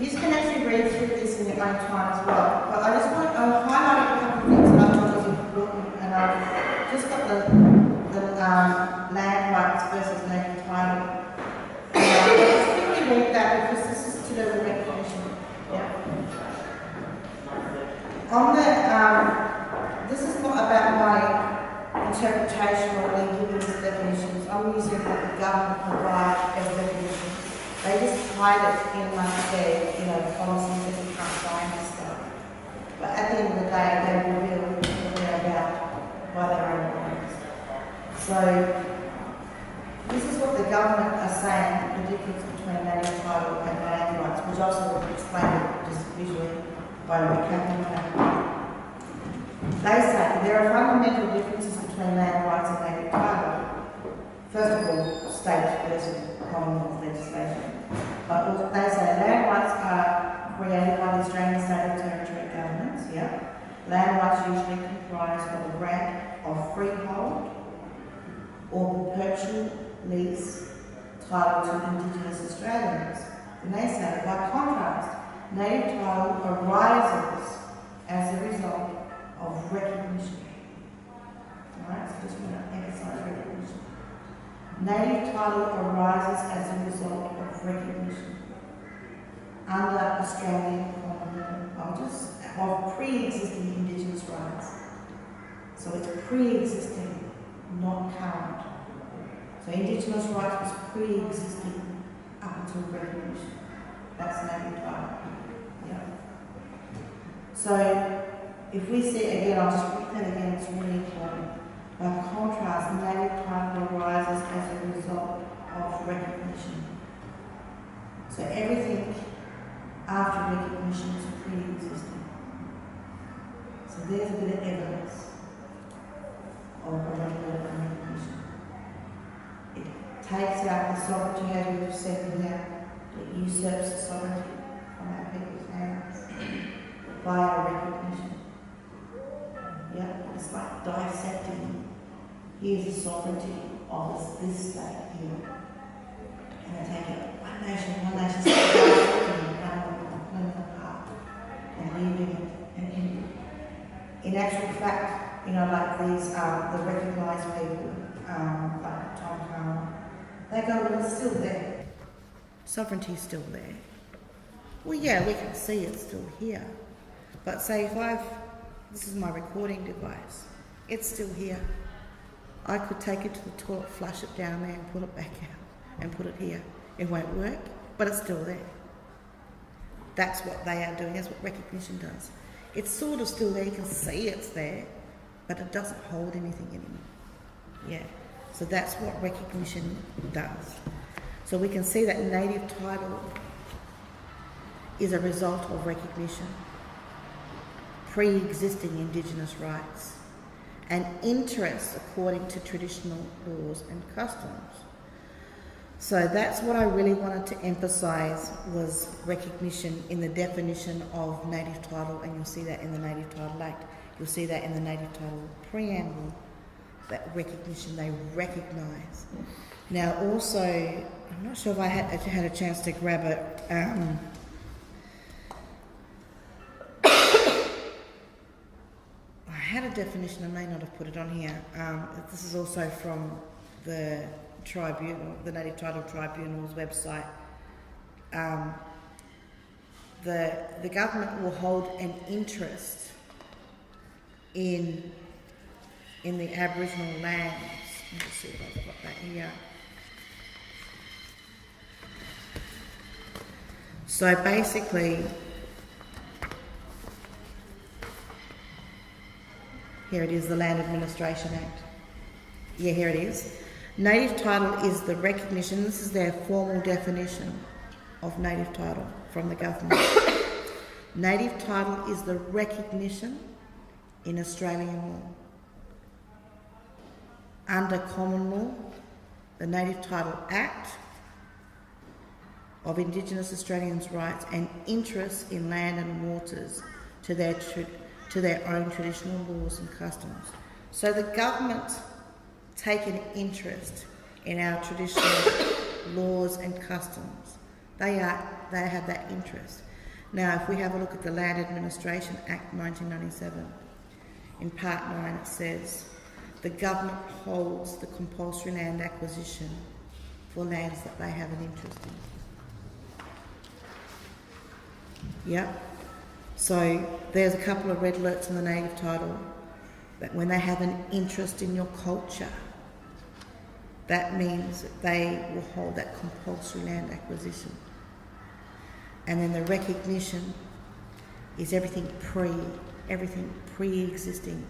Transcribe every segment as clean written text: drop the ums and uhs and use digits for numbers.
you can actually read through this in your own time as well. But I just want to highlight a couple of things that I thought was important, and I've just got the land rights versus native title. Just quickly read that because this is to do with recognition. Yeah. On the, this is not about my interpretation or me giving these definitions. I'm using what the government provide as definitions. They just hide it in amongst their, policies that you can't find this stuff. But at the end of the day, they reveal what they're about by their own minds. So, this is what the government are saying, the difference between native title and land rights, which also explained it just visually by recapping that. They say there are fundamental differences between land rights and native title. First of all, state versus Commonwealth legislation. But they say land rights are created by the Australian state and territory governments, Land rights usually comprise of a grant of freehold or perpetual lease title to Indigenous Australians. And they say, by contrast, native title arises as a result of recognition. Alright, so just want to emphasise recognition. Native title arises as a result of recognition under Australian common law of pre-existing Indigenous rights. So it's pre-existing, not current. So Indigenous rights was pre-existing up until recognition. That's native title. Yeah. So if we see again, I'll just read that again, it's really important. By contrast, native title arises as a result of recognition. So everything after recognition is pre-existing. So there's a bit of evidence of recognition. It takes out the sovereignty, as we've said here, that usurps the sovereignty from our people's hands via recognition. Yeah, it's like dissecting. Here's the sovereignty of this state here. And they take it one nation, dissecting one apart and leaving it. And in actual fact, like these, the recognised people, like Tom Carroll, they go, well, it's still there. Sovereignty's still there. Well, yeah, we can see it's still here. But say if this is my recording device, it's still here. I could take it to the toilet, flush it down there and put it back out and put it here. It won't work, but it's still there. That's what they are doing, that's what recognition does. It's sort of still there, you can see it's there, but it doesn't hold anything anymore. Yeah, so that's what recognition does. So we can see that native title is a result of recognition, pre-existing Indigenous rights, and interest according to traditional laws and customs. So that's what I really wanted to emphasise, was recognition in the definition of native title, and you'll see that in the Native Title Act, you'll see that in the Native Title Preamble, that recognition, they recognise. Now also, I'm not sure if I had a chance to grab it, I had a definition, I may not have put it on here. This is also from the Tribunal, the Native Title Tribunal's website. The government will hold an interest in the Aboriginal lands. Let me see if I've got that here. So basically, here it is, the Land Administration Act. Yeah, here it is. Native title is the recognition, this is their formal definition of native title from the government. Native title is the recognition in Australian law. Under common law, the Native Title Act of Indigenous Australians' rights and interests in land and waters to their own traditional laws and customs. So the government take an interest in our traditional laws and customs They have that interest. Now, if we have a look at the Land Administration Act 1997, in Part 9 it says, the government holds the compulsory land acquisition for lands that they have an interest in. Yep. So there's a couple of red alerts in the native title that when they have an interest in your culture, that means that they will hold that compulsory land acquisition. And then the recognition is everything pre-existing.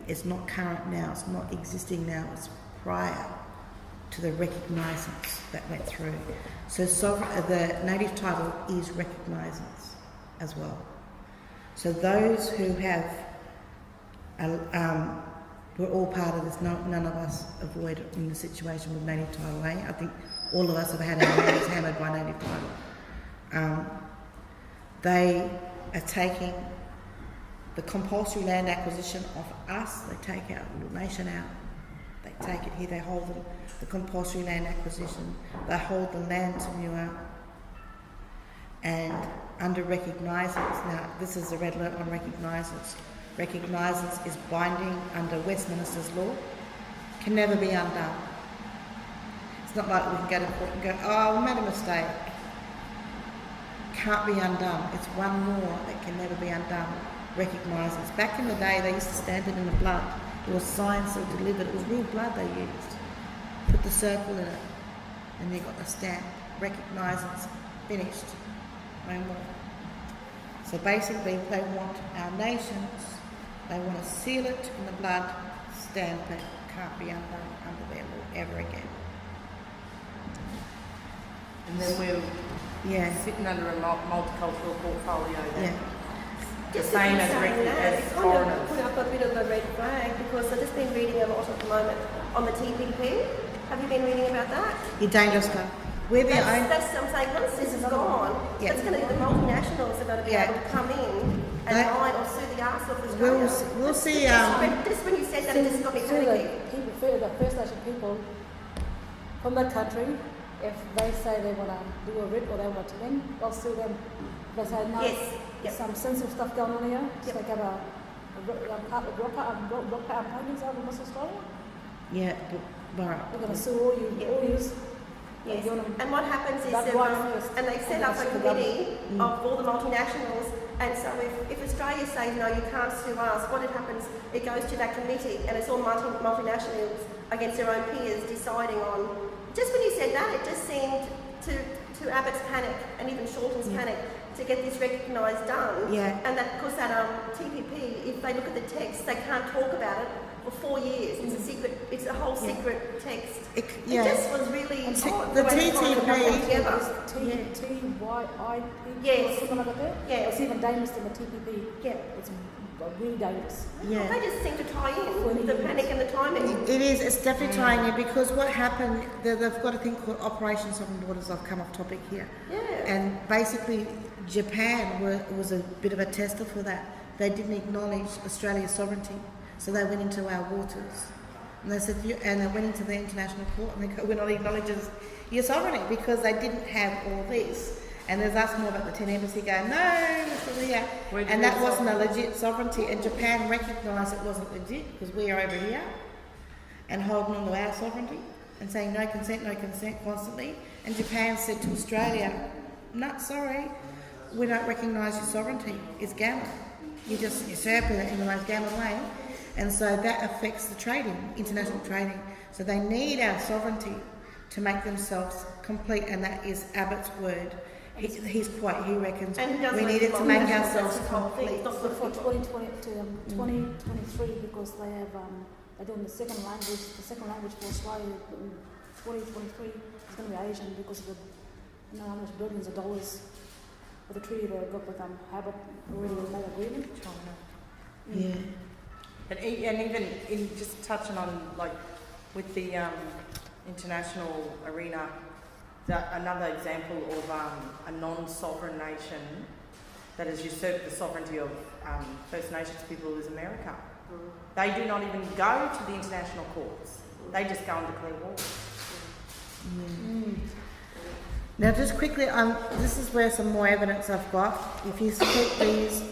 It's not current now, it's not existing now, it's prior to the recognisance that went through. So the native title is recognisance as well. So those who have, we're all part of this, none of us avoid in the situation with native title, eh? I think all of us have had our hands hammered by native title. They are taking the compulsory land acquisition of us, they take our little nation out, they take it here, they hold the compulsory land acquisition, they hold the land tenure, and under recognisance, now this is the red alert on recognisance. Recognisance is binding under Westminster's law, can never be undone. It's not like we can go to court and go, oh, we made a mistake. Can't be undone. It's one law that can never be undone. Recognisance. Back in the day, they used to stamp it in the blood. It was signed, so delivered. It was real blood they used. Put the circle in it, and you got the stamp. Recognisance. Finished. No more. So basically, they want our nations, they want to seal it in the blood, stamp it, can't be undone under their law ever again. And then we're sitting under a multicultural portfolio then. The same as foreigners. Put up a bit of a red flag because I've just been reading a lot at the moment on the TPP. Have you been reading about that? You're dangerous stuff. We're the only... That's I'm saying, once this is gone, that's going to, the multinationals are going to be able to come in and buy or sue the arse off Australia. We'll see. Just when you said that, it just got me panicking. The First Nation people from that country, if they say they want to do a writ or they want to win, they'll sue them. They say no, there's some sensitive stuff going on here. So they got a part of rock paintings over in West Australia. Yeah, right. We're going to sue all you. Yes. And what happens is and they set up a committee of all the multinationals, and so if Australia says no, you can't sue us, what happens, it goes to that committee and it's all multinationals against their own peers deciding on. Just when you said that, it just seemed to Abbott's panic and even Shorten's panic to get this recognised done. Yeah. And that, of course, that TPP, if they look at the text, they can't talk about it for 4 years. It's a secret. It's a whole secret text. It just was really odd. The TTP. TYIP. Yes. Something like that. Yeah. It's even dangerous than the TPP. Yeah. It's really dangerous. Yeah. They just seem to tie in with the panic and the timing. It is. It's definitely tying in because what happened, they've got a thing called Operation Sovereign Borders. I've come off topic here. Yeah. And basically, Japan was a bit of a tester for that. They didn't acknowledge Australia's sovereignty. So they went into our waters, and they said, and they went into the international court, and they go, we're not acknowledging your sovereignty because they didn't have all this. And there's us more about the 10 embassy going, no, we're still here. And that wasn't a legit sovereignty, and Japan recognised it wasn't legit because we are over here and holding on to our sovereignty and saying no consent constantly. And Japan said to Australia, no, sorry, we don't recognise your sovereignty. It's gammon. You just usurp it in the most gammon way. And so that affects the trading, international trading. So they need our sovereignty to make themselves complete, and that is Abbott's word. He reckons we need it to make ourselves complete. For 2020 to 2023, because they have they're doing the second language for Australia in 2023 is going to be Asian because of the how much billions of dollars for the treaty they got with Abbott already made agreement. China. Yeah. And even in just touching on like with the international arena, another example of a non-sovereign nation that has usurped the sovereignty of First Nations people is America. They do not even go to the international courts. They just go and declare war. Now, just quickly, this is where some more evidence I've got. If you keep these,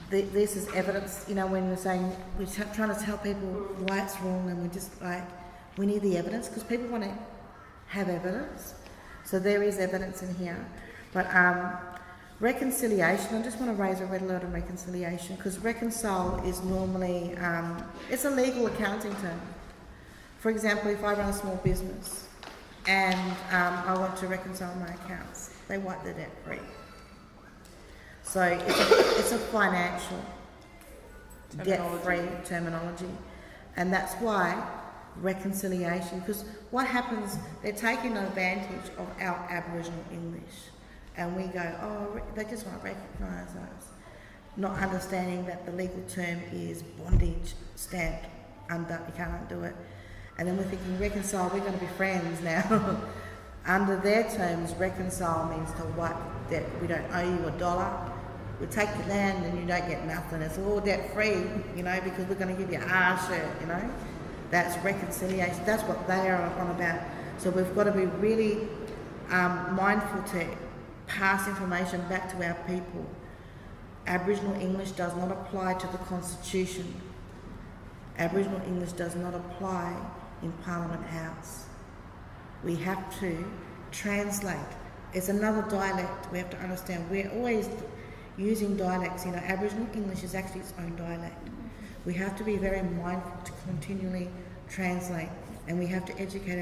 this is evidence. You know, when we're saying we're trying to tell people why it's wrong, and we're just like, we need the evidence because people want to have evidence. So there is evidence in here, but reconciliation. I just want to raise a red alert on reconciliation because reconcile is normally it's a legal accounting term. For example, if I run a small business and I want to reconcile my accounts, they wipe the debt free. So it's a financial debt-free terminology, and that's why reconciliation. Because what happens? They're taking advantage of our Aboriginal English, and we go, oh, they just want to recognise us, not understanding that the legal term is bondage, stamped, you can't undo it. And then we're thinking reconcile, we're going to be friends now. Under their terms, reconcile means to wipe debt. We don't owe you $1. We take your land and you don't get nothing. It's all debt free, you know, because we're going to give you our shirt, you know. That's reconciliation. That's what they are on about. So we've got to be really mindful to pass information back to our people. Aboriginal English does not apply to the Constitution. Aboriginal English does not apply in Parliament House. We have to translate. It's another dialect. We have to understand. We're always using dialects. You know, Aboriginal English is actually its own dialect. We have to be very mindful to continually translate, and we have to educate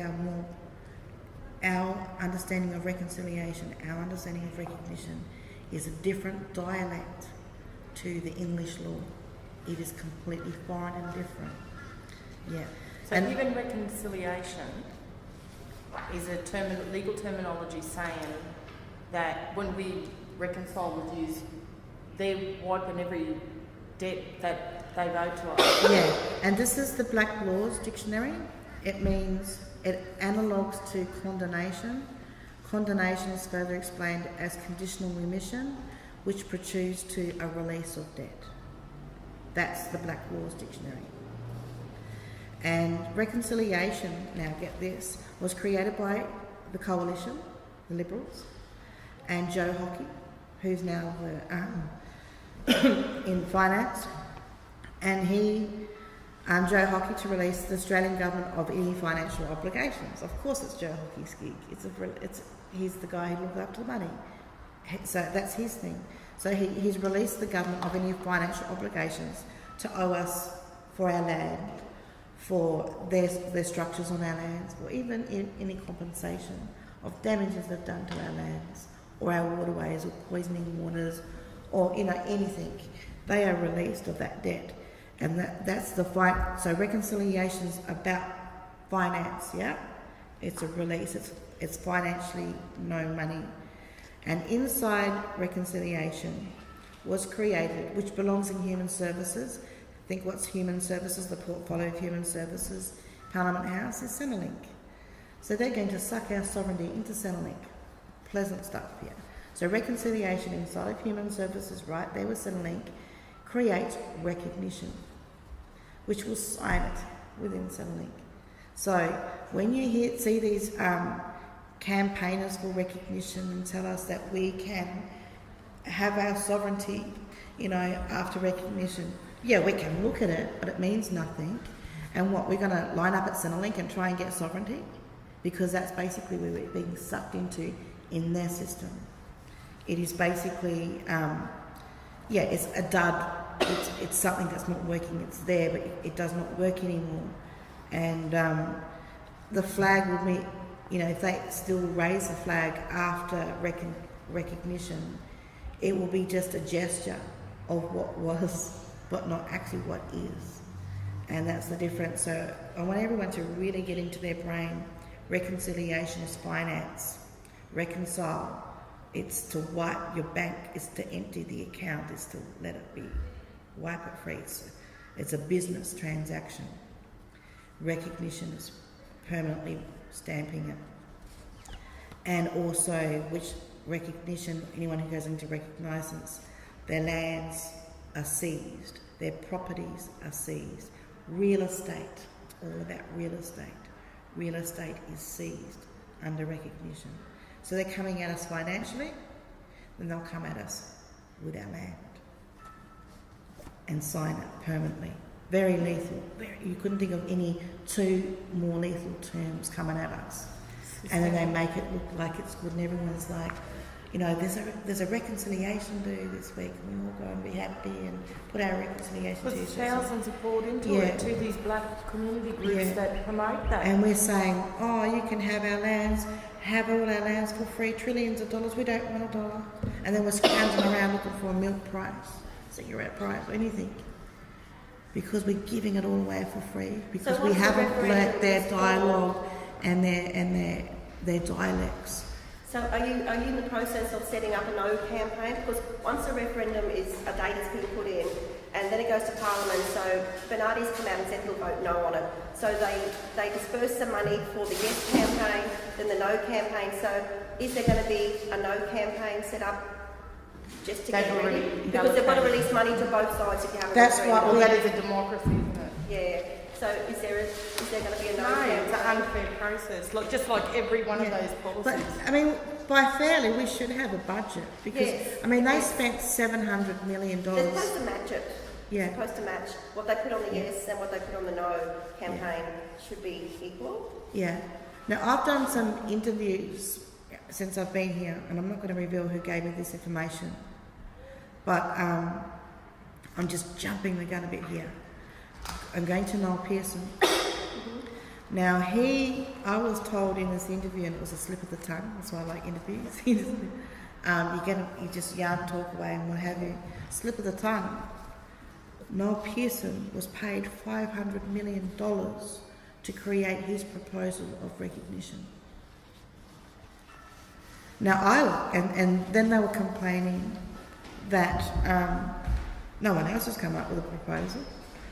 our understanding of reconciliation, our understanding of recognition is a different dialect to the English law. It is completely foreign and different. Yeah. So even reconciliation is a legal terminology saying that when we reconcile with you, they're wiping every debt that they've owed to us. Yeah, and this is the Black Laws Dictionary. It means it analogues to condonation. Condonation is further explained as conditional remission, which protrudes to a release of debt. That's the Black Laws Dictionary. And reconciliation, now get this, was created by the Coalition, the Liberals, and Joe Hockey, who's now in finance. And Joe Hockey, to release the Australian government of any financial obligations. Of course it's Joe Hockey's gig. He's the guy who looks after the money. So that's his thing. So he's released the government of any financial obligations to owe us for our land, for their structures on our lands, or even any compensation of damages they've done to our lands, or our waterways, or poisoning waters, or anything. They are released of that debt. And that's the fight. So reconciliation's about finance, yeah? It's a release, it's financially no money. And inside reconciliation was created, which belongs in human services. Think what's human services, the portfolio of human services, Parliament House is Centrelink. So they're going to suck our sovereignty into Centrelink. Pleasant stuff here. So reconciliation inside of human services, right there with Centrelink, creates recognition, which will sign it within Centrelink. So when you see these campaigners for recognition and tell us that we can have our sovereignty, after recognition, yeah, we can look at it, but it means nothing. And what, we're going to line up at Centrelink and try and get sovereignty? Because that's basically where we're being sucked into in their system. It is basically, it's a dud. It's something that's not working. It's there, but it does not work anymore. And the flag would be, if they still raise the flag after recognition, it will be just a gesture of what was, but not actually what is. And that's the difference. So I want everyone to really get into their brain. Reconciliation is finance. Reconcile. It's to wipe your bank. It's to empty the account. It's to let it be. Wipe it free. It's a business transaction. Recognition is permanently stamping it. And also, which recognition, anyone who goes into recognises, their lands are seized, their properties are seized. Real estate, all about real estate. Real estate is seized under recognition. So they're coming at us financially, then they'll come at us with our land and sign it permanently. Very lethal. You couldn't think of any two more lethal terms coming at us. And then they make it look like it's good, and everyone's like, you know, there's a reconciliation due this week, and we all go and be happy and put our reconciliation But t-shirts thousands have poured into it, to these black community groups that promote that. And we're saying, oh, you can have our lands, have all our lands for free, trillions of dollars, we don't want $1. And then we're scrounging around looking for a milk price, cigarette price, or anything. Because we're giving it all away for free, because we haven't learnt their dialogue and their dialects. So are you in the process of setting up a no campaign? Because once a referendum a date has been put in, and then it goes to Parliament, so Bernardi's come out and said he'll vote no on it. So they disperse the money for the yes campaign, then the no campaign. So is there going to be a no campaign set up just to get ready? Because they've got to release money to both sides if you have a referendum. Well, that is a democracy, isn't it? Yeah. So is there going to be a no campaign? It's an unfair process, just like every one of those policies. But, I mean, by fairly, we should have a budget, because, I mean, they spent $700 million. They're supposed to match it. Yeah. They're supposed to match. What they put on the yes and what they put on the no campaign should be equal. Yeah. Now, I've done some interviews since I've been here, and I'm not going to reveal who gave me this information, but I'm just jumping the gun a bit here. I'm going to Noel Pearson. Now, I was told in this interview, and it was a slip of the tongue, that's why I like interviews. You just yarn, talk away, and what have you. Slip of the tongue. Noel Pearson was paid $500 million to create his proposal of recognition. Now, and then they were complaining that no one else has come up with a proposal.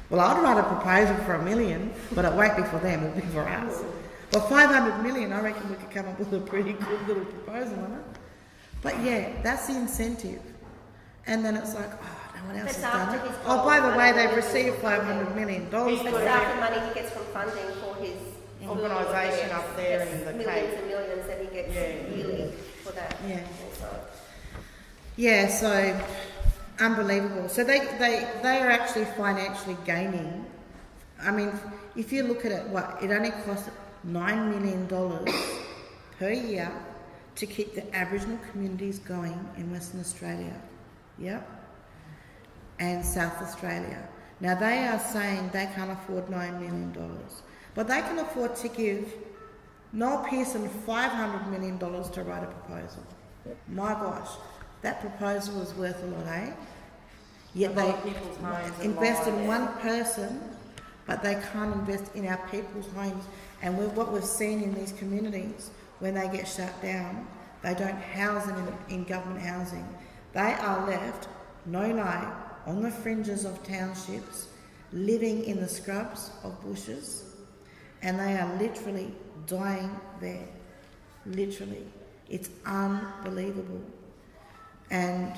Well, I'd write a proposal for $1 million, but it won't be for them, it'll be for us. Well, $500 million, I reckon we could come up with a pretty good little proposal on it. But yeah, that's the incentive. And then it's like, oh, no one else has done it. Oh, by the way, they've received $500 million. It's after the money he gets from funding for his organisation up there in the millions and millions that he gets yearly for that. Yeah. Yeah, so unbelievable. So they are actually financially gaining. I mean, if you look at it, it only costs $9 million per year to keep the Aboriginal communities going in Western Australia, and South Australia. Now they are saying they can't afford $9 million, but they can afford to give Noel Pearson $500 million to write a proposal. My gosh, that proposal is worth a lot, eh? Yet they invest in one person, but they can't invest in our people's homes. And what we've seen in these communities, when they get shut down, they don't house them in government housing. They are left, no lie, on the fringes of townships, living in the scrubs of bushes, and they are literally dying there. Literally. It's unbelievable. And,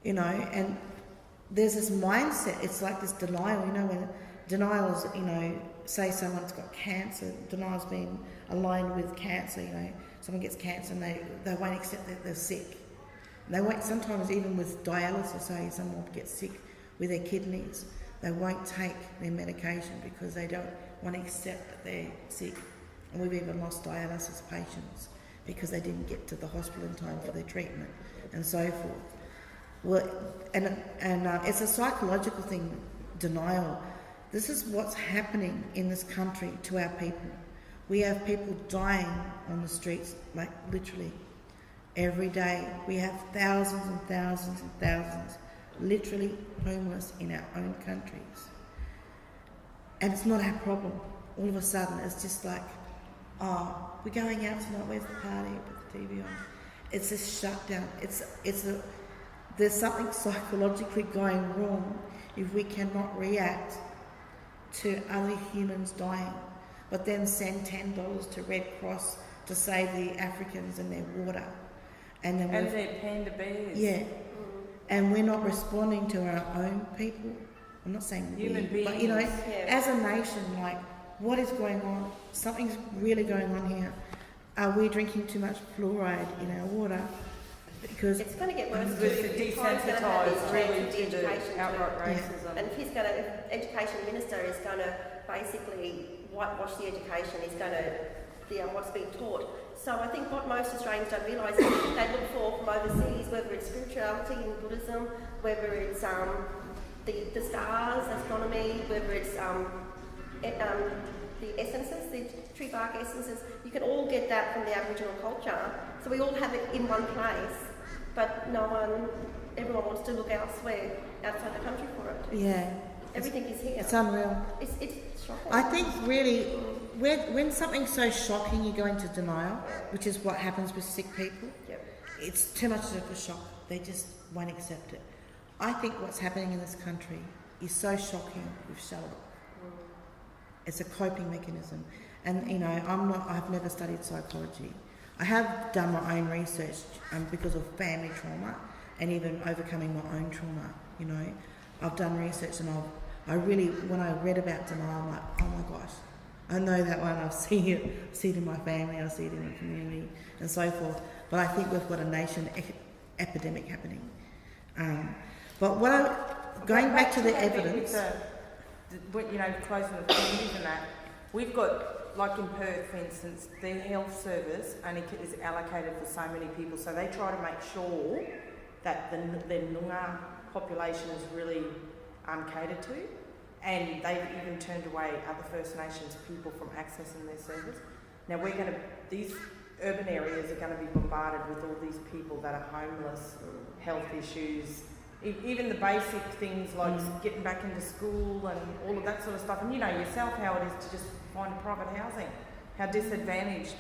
and there's this mindset, it's like this denial, when denial is, say someone's got cancer, denial's been aligned with cancer, someone gets cancer and they won't accept that they're sick. They won't, sometimes even with dialysis, say someone gets sick with their kidneys, they won't take their medication because they don't want to accept that they're sick. And we've even lost dialysis patients because they didn't get to the hospital in time for their treatment and so forth. Well, and it's a psychological thing, denial. This is what's happening in this country to our people. We have people dying on the streets, like literally every day. We have thousands and thousands and thousands literally homeless in our own countries. And it's not our problem. All of a sudden, it's just like, oh, we're going out tonight, where's the party? Put the TV on. It's this shutdown. There's something psychologically going wrong if we cannot react to other humans dying, but then send $10 to Red Cross to save the Africans and their water. And their panda bears. Yeah. And we're not responding to our own people. I'm not saying human beings, but as a nation, like, what is going on? Something's really going on here. are we drinking too much fluoride in our water? Because it's going to get worse. With the desensitised really to the outright racism. And if education minister is going to basically whitewash the education, is going to what's being taught. So I think what most Australians don't realise is they look for from overseas, whether it's spirituality in Buddhism, whether it's the stars, astronomy, whether it's the essences, the tree bark essences. You can all get that from the Aboriginal culture. So we all have it in one place, but everyone wants to look elsewhere, outside the country for it. Yeah. Everything is here. It's unreal. It's shocking. I think really, when something's so shocking, you go into denial, which is what happens with sick people. Yep. It's too much of a shock. They just won't accept it. I think what's happening in this country is so shocking, we've shut it. It's a coping mechanism. And, you know, I've never studied psychology. I have done my own research because of family trauma and even overcoming my own trauma, you know. I've done research and I really, when I read about denial, I'm like, oh my gosh, I know that one, I've seen it in my family, I see it in the community and so forth. But I think we've got a nation epidemic happening. But going back to the evidence... closing the communities and that, we've got, like in Perth, for instance, their health service only is allocated for so many people, so they try to make sure that the Noongar population is really catered to, and they've even turned away other First Nations people from accessing their service. Now these urban areas are going to be bombarded with all these people that are homeless, health issues, even the basic things like getting back into school and all of that sort of stuff. And you know yourself how it is to just find private housing, how disadvantaged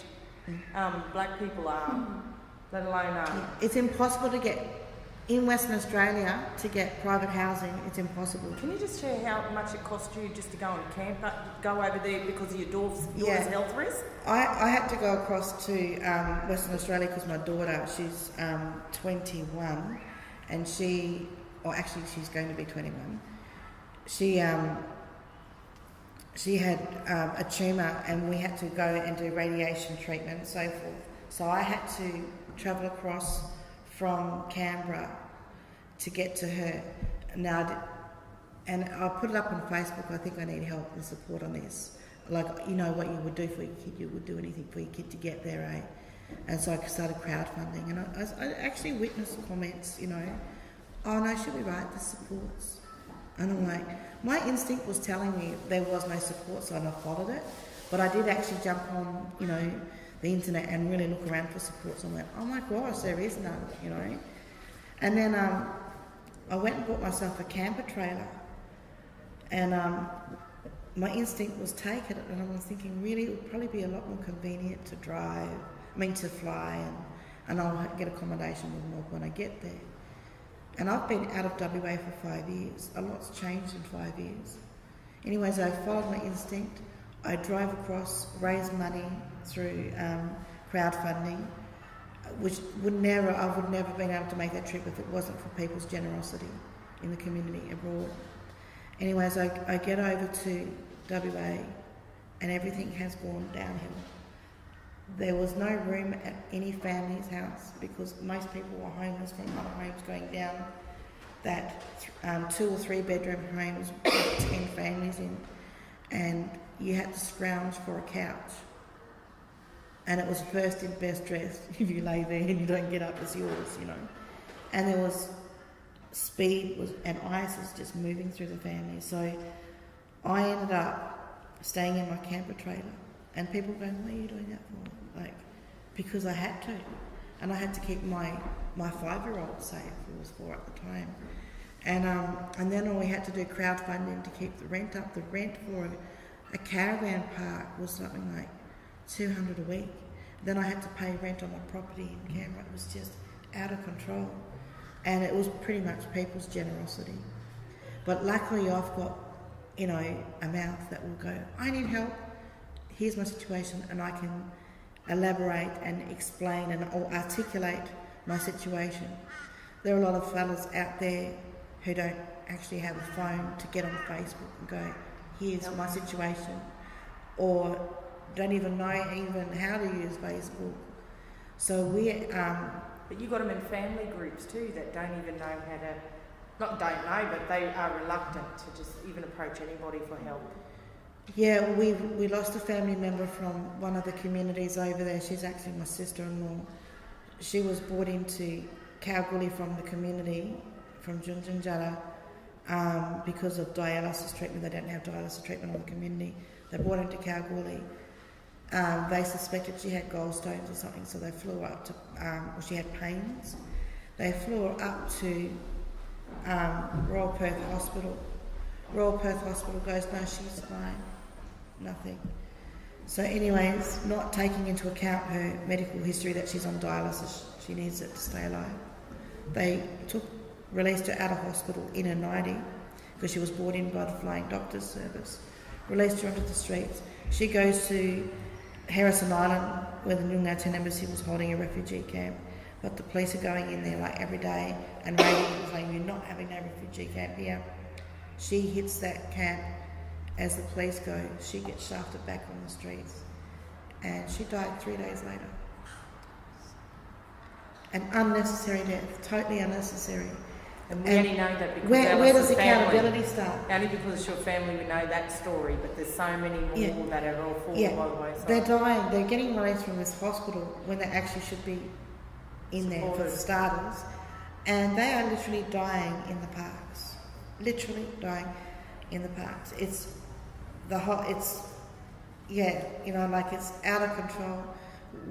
black people are, let alone... It's impossible to get, in Western Australia, to get private housing. It's impossible. Can you just share how much it cost you just to go on camp, go over there because of your daughter's health risk? I had to go across to Western Australia because my daughter, she's 21, and she's going to be 21. She had a tumour, and we had to go and do radiation treatment and so forth. So I had to travel across from Canberra to get to her. Now, and I'll put it up on Facebook. I think I need help and support on this. Like, you know what you would do for your kid, you would do anything for your kid to get there, eh? And so I started crowdfunding, and I actually witnessed comments, you know, oh no, should we write the supports? And I'm like, my instinct was telling me there was no support, so I followed it. But I did actually jump on, you know, the internet and really look around for supports. I'm like, oh my gosh, there is none, you know. And then I went and bought myself a camper trailer, and my instinct was take it, and I was thinking really it would probably be a lot more convenient to to fly, and I'll get accommodation with more when I get there. And I've been out of WA for 5 years. A lot's changed in 5 years. Anyways, I followed my instinct. I drove across, raised money through crowdfunding, which I would never have been able to make that trip if it wasn't for people's generosity in the community abroad. Anyways, I get over to WA, and everything has gone downhill. There was no room at any family's house because most people were homeless from other homes going down that 2 or 3 bedroom homes with 10 families in, and you had to scrounge for a couch. And it was first in, best dressed. If you lay there and you don't get up, it's yours, you know. And there was and ice was just moving through the family. So I ended up staying in my camper trailer. And people going, what are you doing that for? Like, because I had to. And I had to keep my 5-year-old safe, it was 4 at the time. And then all we had to do crowdfunding to keep the rent up. The rent for a caravan park was something like $200 a week. Then I had to pay rent on my property in Canberra. It was just out of control. And it was pretty much people's generosity. But luckily I've got, you know, a mouth that will go, I need help. Here's my situation, and I can elaborate and explain and articulate my situation. There are a lot of fellas out there who don't actually have a phone to get on Facebook and go, here's my situation. Or don't even know even how to use Facebook. So But you got them in family groups too that don't even know how to, not don't know, but they are reluctant to just even approach anybody for help. Yeah, we lost a family member from one of the communities over there. She's actually my sister-in-law. She was brought into Kalgoorlie from the community, from Junjunjara, because of dialysis treatment. They don't have dialysis treatment in the community. They brought her into Kalgoorlie. They suspected she had gallstones or something, so they flew her up to, or she had Haince. They flew her up to Royal Perth Hospital. Royal Perth Hospital goes, no, she's fine. Nothing. So anyways, not taking into account her medical history that she's on dialysis, she needs it to stay alive. They released her out of hospital in her 90 because she was brought in by the Flying Doctors Service. Released her onto the streets. She goes to Harrison Island where the Nyungaten Embassy was holding a refugee camp, but the police are going in there like every day and raiding and saying, you're not having a refugee camp here. She hits that camp. As the police go, she gets shafted back on the streets, and she died 3 days later. An unnecessary death, totally unnecessary. And we only know that because where does accountability family, start? only because it's your family we know that story, but there's so many more that are all fallen by the wayside. They're dying. They're getting released from this hospital when they actually should be in there for starters, and they are literally dying in the parks. Literally dying in the parks. It's out of control.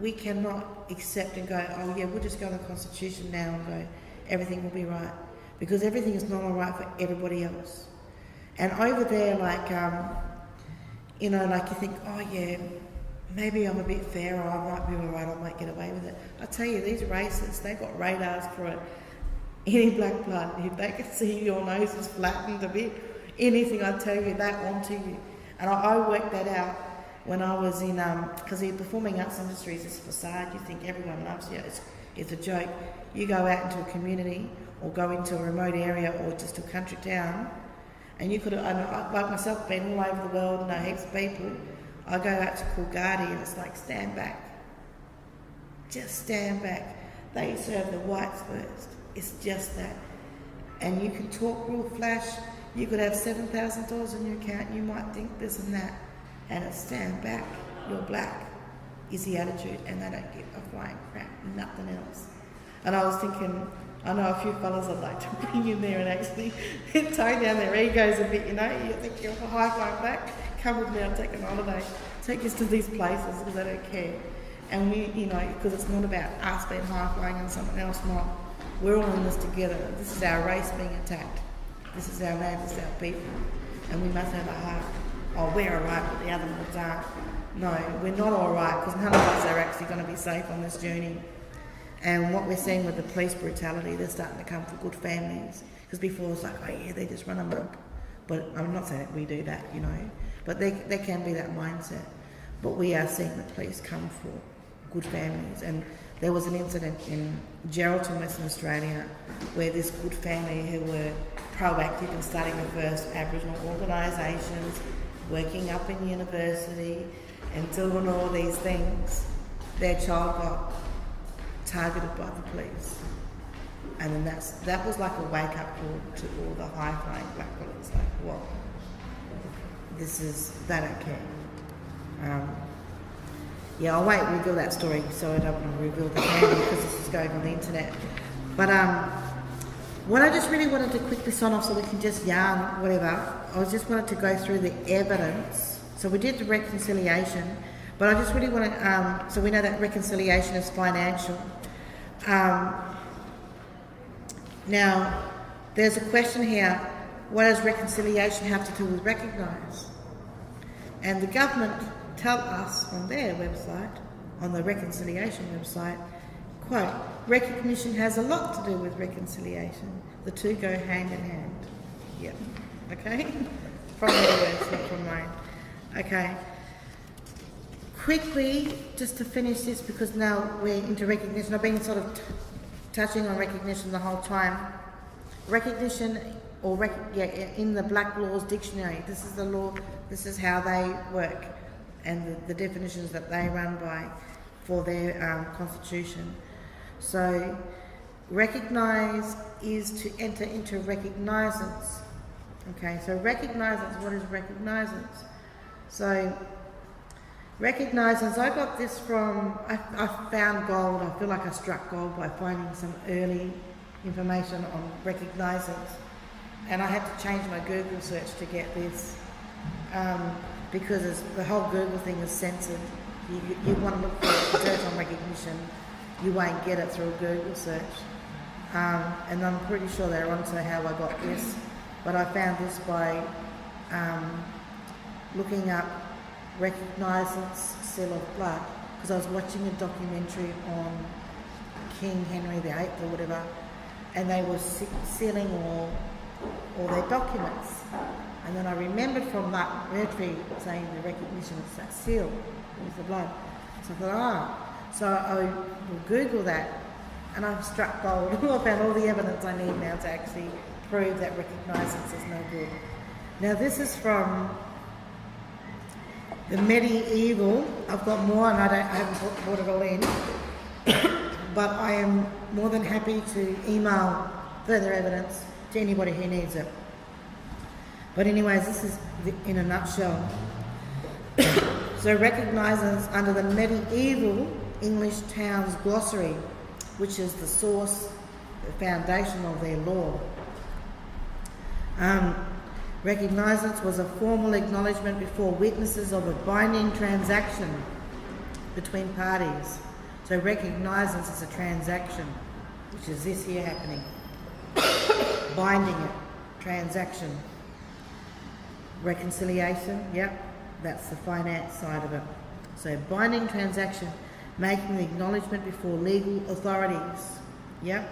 We cannot accept and go, oh yeah, we'll just go on the Constitution now and go, everything will be right. Because everything is not alright for everybody else. And over there, you think, oh yeah, maybe I'm a bit fair, or I might be alright, I might get away with it. I tell you, these racists, they've got radars for it. Any black blood, if they can see your nose is flattened a bit, anything I tell you, they're onto you. And I worked that out when I was in, because the performing arts industry is this facade, you think everyone loves you, it's a joke. You go out into a community, or go into a remote area, or just a country town, and you could have, like myself, been all over the world, know heaps of people. I go out to Coolgardie and it's like, stand back. Just stand back. They serve the whites first. It's just that. And you can talk real flash. You could have $7,000 in your account, you might think this and that, and it's stand back, you're black, is the attitude, and they don't give a flying crap, nothing else. And I was thinking, I know a few fellas I'd like to bring in there and actually tone down their egos a bit, you think you're a high flying black, come with me, I'll take an holiday, take us to these places because they don't care. And we, because it's not about us being high flying and someone else not. We're all in this together. This is our race being attacked. This is our land, this is our people, and we must have a heart. Oh, we're alright, but the other ones aren't. No, we're not alright, because none of us are actually going to be safe on this journey. And what we're seeing with the police brutality, they're starting to come for good families. Because before it was like, oh yeah, they just run amok. But I'm not saying that we do that, But there can be that mindset. But we are seeing the police come for good families. And there was an incident in Geraldton, Western Australia, where this good family who were proactive in starting the first Aboriginal organisations, working up in university and doing all these things, their child got targeted by the police. And then that was like a wake-up call to all the high-flying black police, like, well, they don't care. I won't reveal that story, so I don't want to reveal the family because this is going on the internet. But what I just really wanted to quickly sign off so we can just yarn, whatever, I just wanted to go through the evidence. So we did the reconciliation, but I just really want to, so we know that reconciliation is financial. Now, there's a question here, what does reconciliation have to do with recognise? And the government tell us on their website, on the reconciliation website, quote, recognition has a lot to do with reconciliation. The two go hand in hand. Yep. Okay? From their words, not from mine. Okay. Quickly, just to finish this, because now we're into recognition. I've been sort of touching on recognition the whole time. Recognition, in the Black Laws Dictionary, this is the law, this is how they work. and the definitions that they run by for their constitution. So recognise is to enter into recognisance. Okay, so recognisance, what is recognisance? So recognisance, I got this from, I found gold, I feel like I struck gold by finding some early information on recognisance, and I had to change my Google search to get this, because the whole Google thing is censored. You want to look for search on recognition, you won't get it through a Google search. And I'm pretty sure they're onto how I got this, but I found this by looking up recognisance, seal of blood, because I was watching a documentary on King Henry VIII or whatever, and they were sealing all their documents. And then I remembered from that military saying the recognition, it's that seal, it's the blood. So I thought, so I will Google that, and I've struck gold. I found all the evidence I need now to actually prove that recognisance is no good. Now this is from the medieval. I've got more, and I haven't brought it all in, but I am more than happy to email further evidence to anybody who needs it. But anyways, this is in a nutshell. So recognisance under the medieval English Town's Glossary, which is the source, the foundation of their law. Recognisance was a formal acknowledgement before witnesses of a binding transaction between parties. So recognisance is a transaction, which is this here happening. Binding it, transaction. Reconciliation, yep, that's the finance side of it. So binding transaction, making the acknowledgement before legal authorities, yep,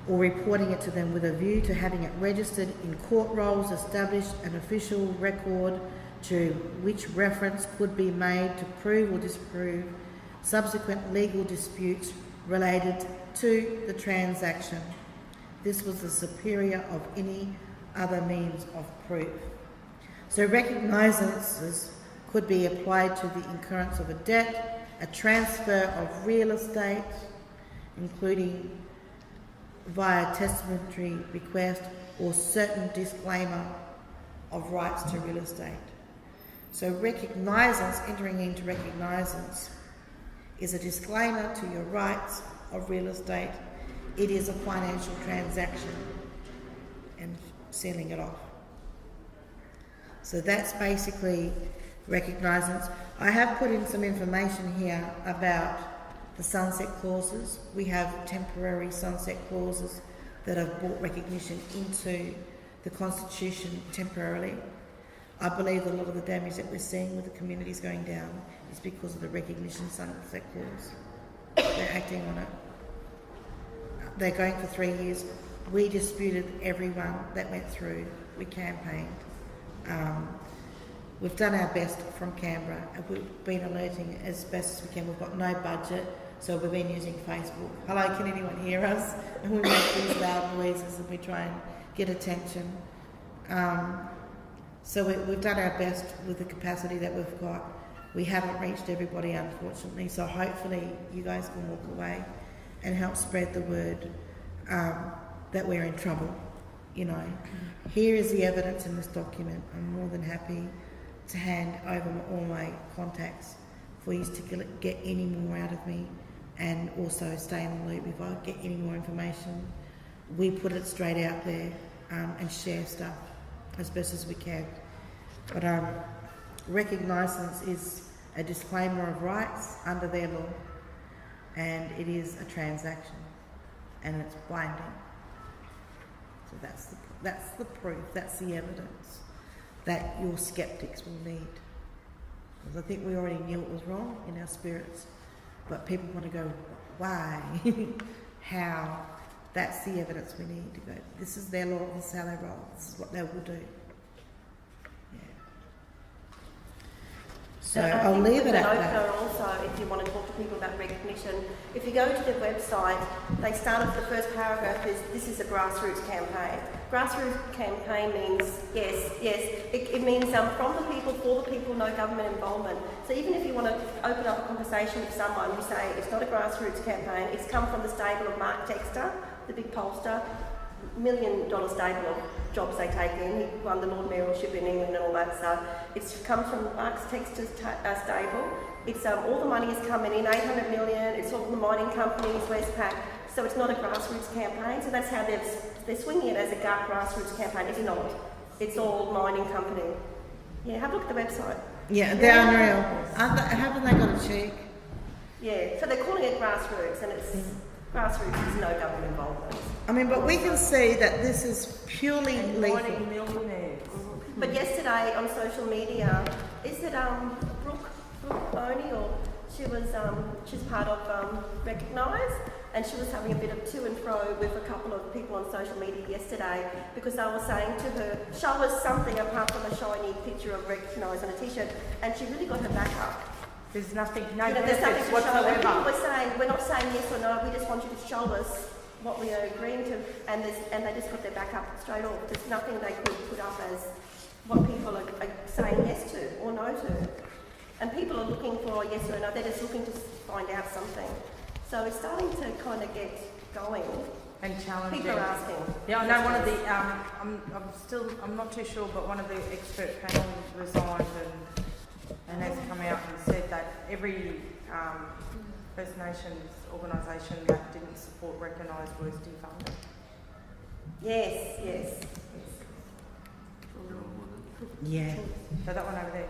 or reporting it to them with a view to having it registered in court rolls, established an official record to which reference could be made to prove or disprove subsequent legal disputes related to the transaction. This was the superior of any other means of proof. So recognisances could be applied to the incurrence of a debt, a transfer of real estate, including via testamentary bequest, or certain disclaimer of rights to real estate. So recognisance, entering into recognisance, is a disclaimer to your rights of real estate. It is a financial transaction and sealing it off. So that's basically recognisance. I have put in some information here about the sunset clauses. We have temporary sunset clauses that have brought recognition into the Constitution temporarily. I believe a lot of the damage that we're seeing with the communities going down is because of the recognition sunset clause. They're acting on it. They're going for 3 years. We disputed everyone that went through. We campaigned. We've done our best from Canberra, and we've been alerting as best as we can. We've got no budget, so we've been using Facebook. Hello, can anyone hear us? And we make these loud noises and we try and get attention. So we've done our best with the capacity that we've got. We haven't reached everybody, unfortunately, so hopefully you guys can walk away and help spread the word that we're in trouble. You know, here is the evidence in this document. I'm more than happy to hand over all my contacts for you to get any more out of me, and also stay in the loop if I get any more information. We put it straight out there and share stuff as best as we can. But recognisance is a disclaimer of rights under their law, and it is a transaction, and it's binding. So that's the proof, that's the evidence that your skeptics will need. Because I think we already knew it was wrong in our spirits, but people want to go, why? How? That's the evidence we need to go. This is their law, this is how they roll, this is what they will do. Yeah. So And I I'll think leave with it at an that. opener also, if you want to talk to people about recognition, if you go to their website, they start off the first paragraph is, this is a grassroots campaign. Grassroots campaign means, yes, it means from the people, for the people, no government involvement. So even if you want to open up a conversation with someone, you say it's not a grassroots campaign, it's come from the stable of Mark Textor, the big pollster, $1 million stable of jobs they take in. He won the Lord Mayoralship in England and all that stuff. It's come from Mark Textor's stable. It's all the money is coming in, 800 million. It's all the mining companies, Westpac. So it's not a grassroots campaign. So that's how they're swinging it as a grassroots campaign. It's not. It's all mining company. Yeah, have a look at the website. Yeah, they're unreal. Haven't they got a cheek? Yeah, so they're calling it grassroots, and it's grassroots is no government involvement. I mean, but we can see that this is purely lethal. Mining millionaires. But yesterday on social media, is it Brooke Boney, or she's part of Recognise, and she was having a bit of to and fro with a couple of people on social media yesterday because they were saying to her, show us something apart from a shiny picture of Recognise on a t-shirt, and she really got her back up. There's nothing, no There's nothing benefits to show. And people whatsoever. were saying, we're not saying yes or no, we just want you to show us what we are agreeing to, and they just got their back up straight off. There's nothing they could put up as what people are saying yes to or no to. And people are looking for a yes or a no, they're just looking to find out something. So it's starting to kind of get going. And challenging. People are asking. Yeah, I know one of the, I'm not too sure, but one of the expert panel resigned and has come out and said that every First Nations organisation that didn't support Recognise was defunded. Yes. Yeah. So that one over there.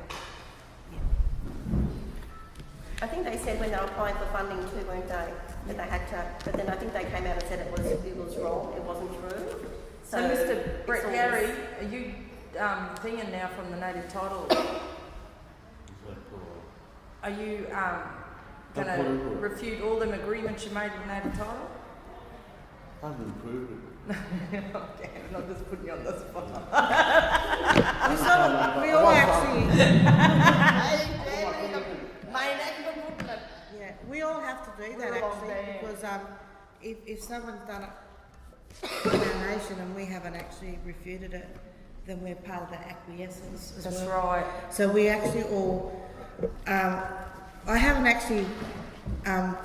I think they said when they were applying for funding too, weren't they? That they had to, but then I think they came out and said it was wrong, it wasn't true. So Mr. Brett Gary, are you thinging now from the native title? Are you going to refute all them agreements you made with native title? I haven't improved it. Oh, damn, I'm just putting you on the spot. We all actually. Yeah, we all have to do that actually because if someone's done it in our nation and we haven't actually refuted it, then we're part of the acquiescence as That's well. right. So we actually all. I haven't actually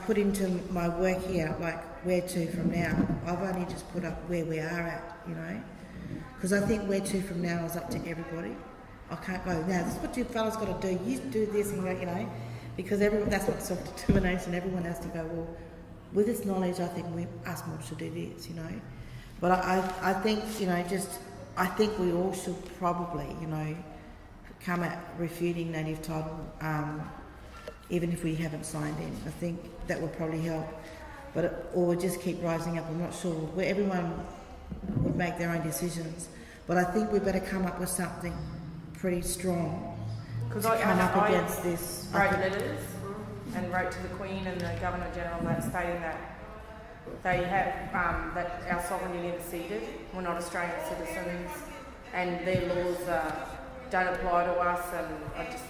put into my work here like where to from now. I've only just put up where we are at, you know, because I think where to from now is up to everybody. I can't go, now this is what you fellas got to do, you do this and you know, because that's what self-determination, everyone has to go, well, with this knowledge I think us more should do this, you know. But I think, you know, I think we all should probably, you know, come at refuting native title, even if we haven't signed in. I think that would probably help. Or just keep rising up, I'm not sure, where everyone would make their own decisions. But I think we better come up with something pretty strong to come up against this. Wrote letters and wrote to the Queen and the Governor General that stating that they have that our sovereignty never ceded. We're not Australian citizens, and their laws don't apply to us. And I just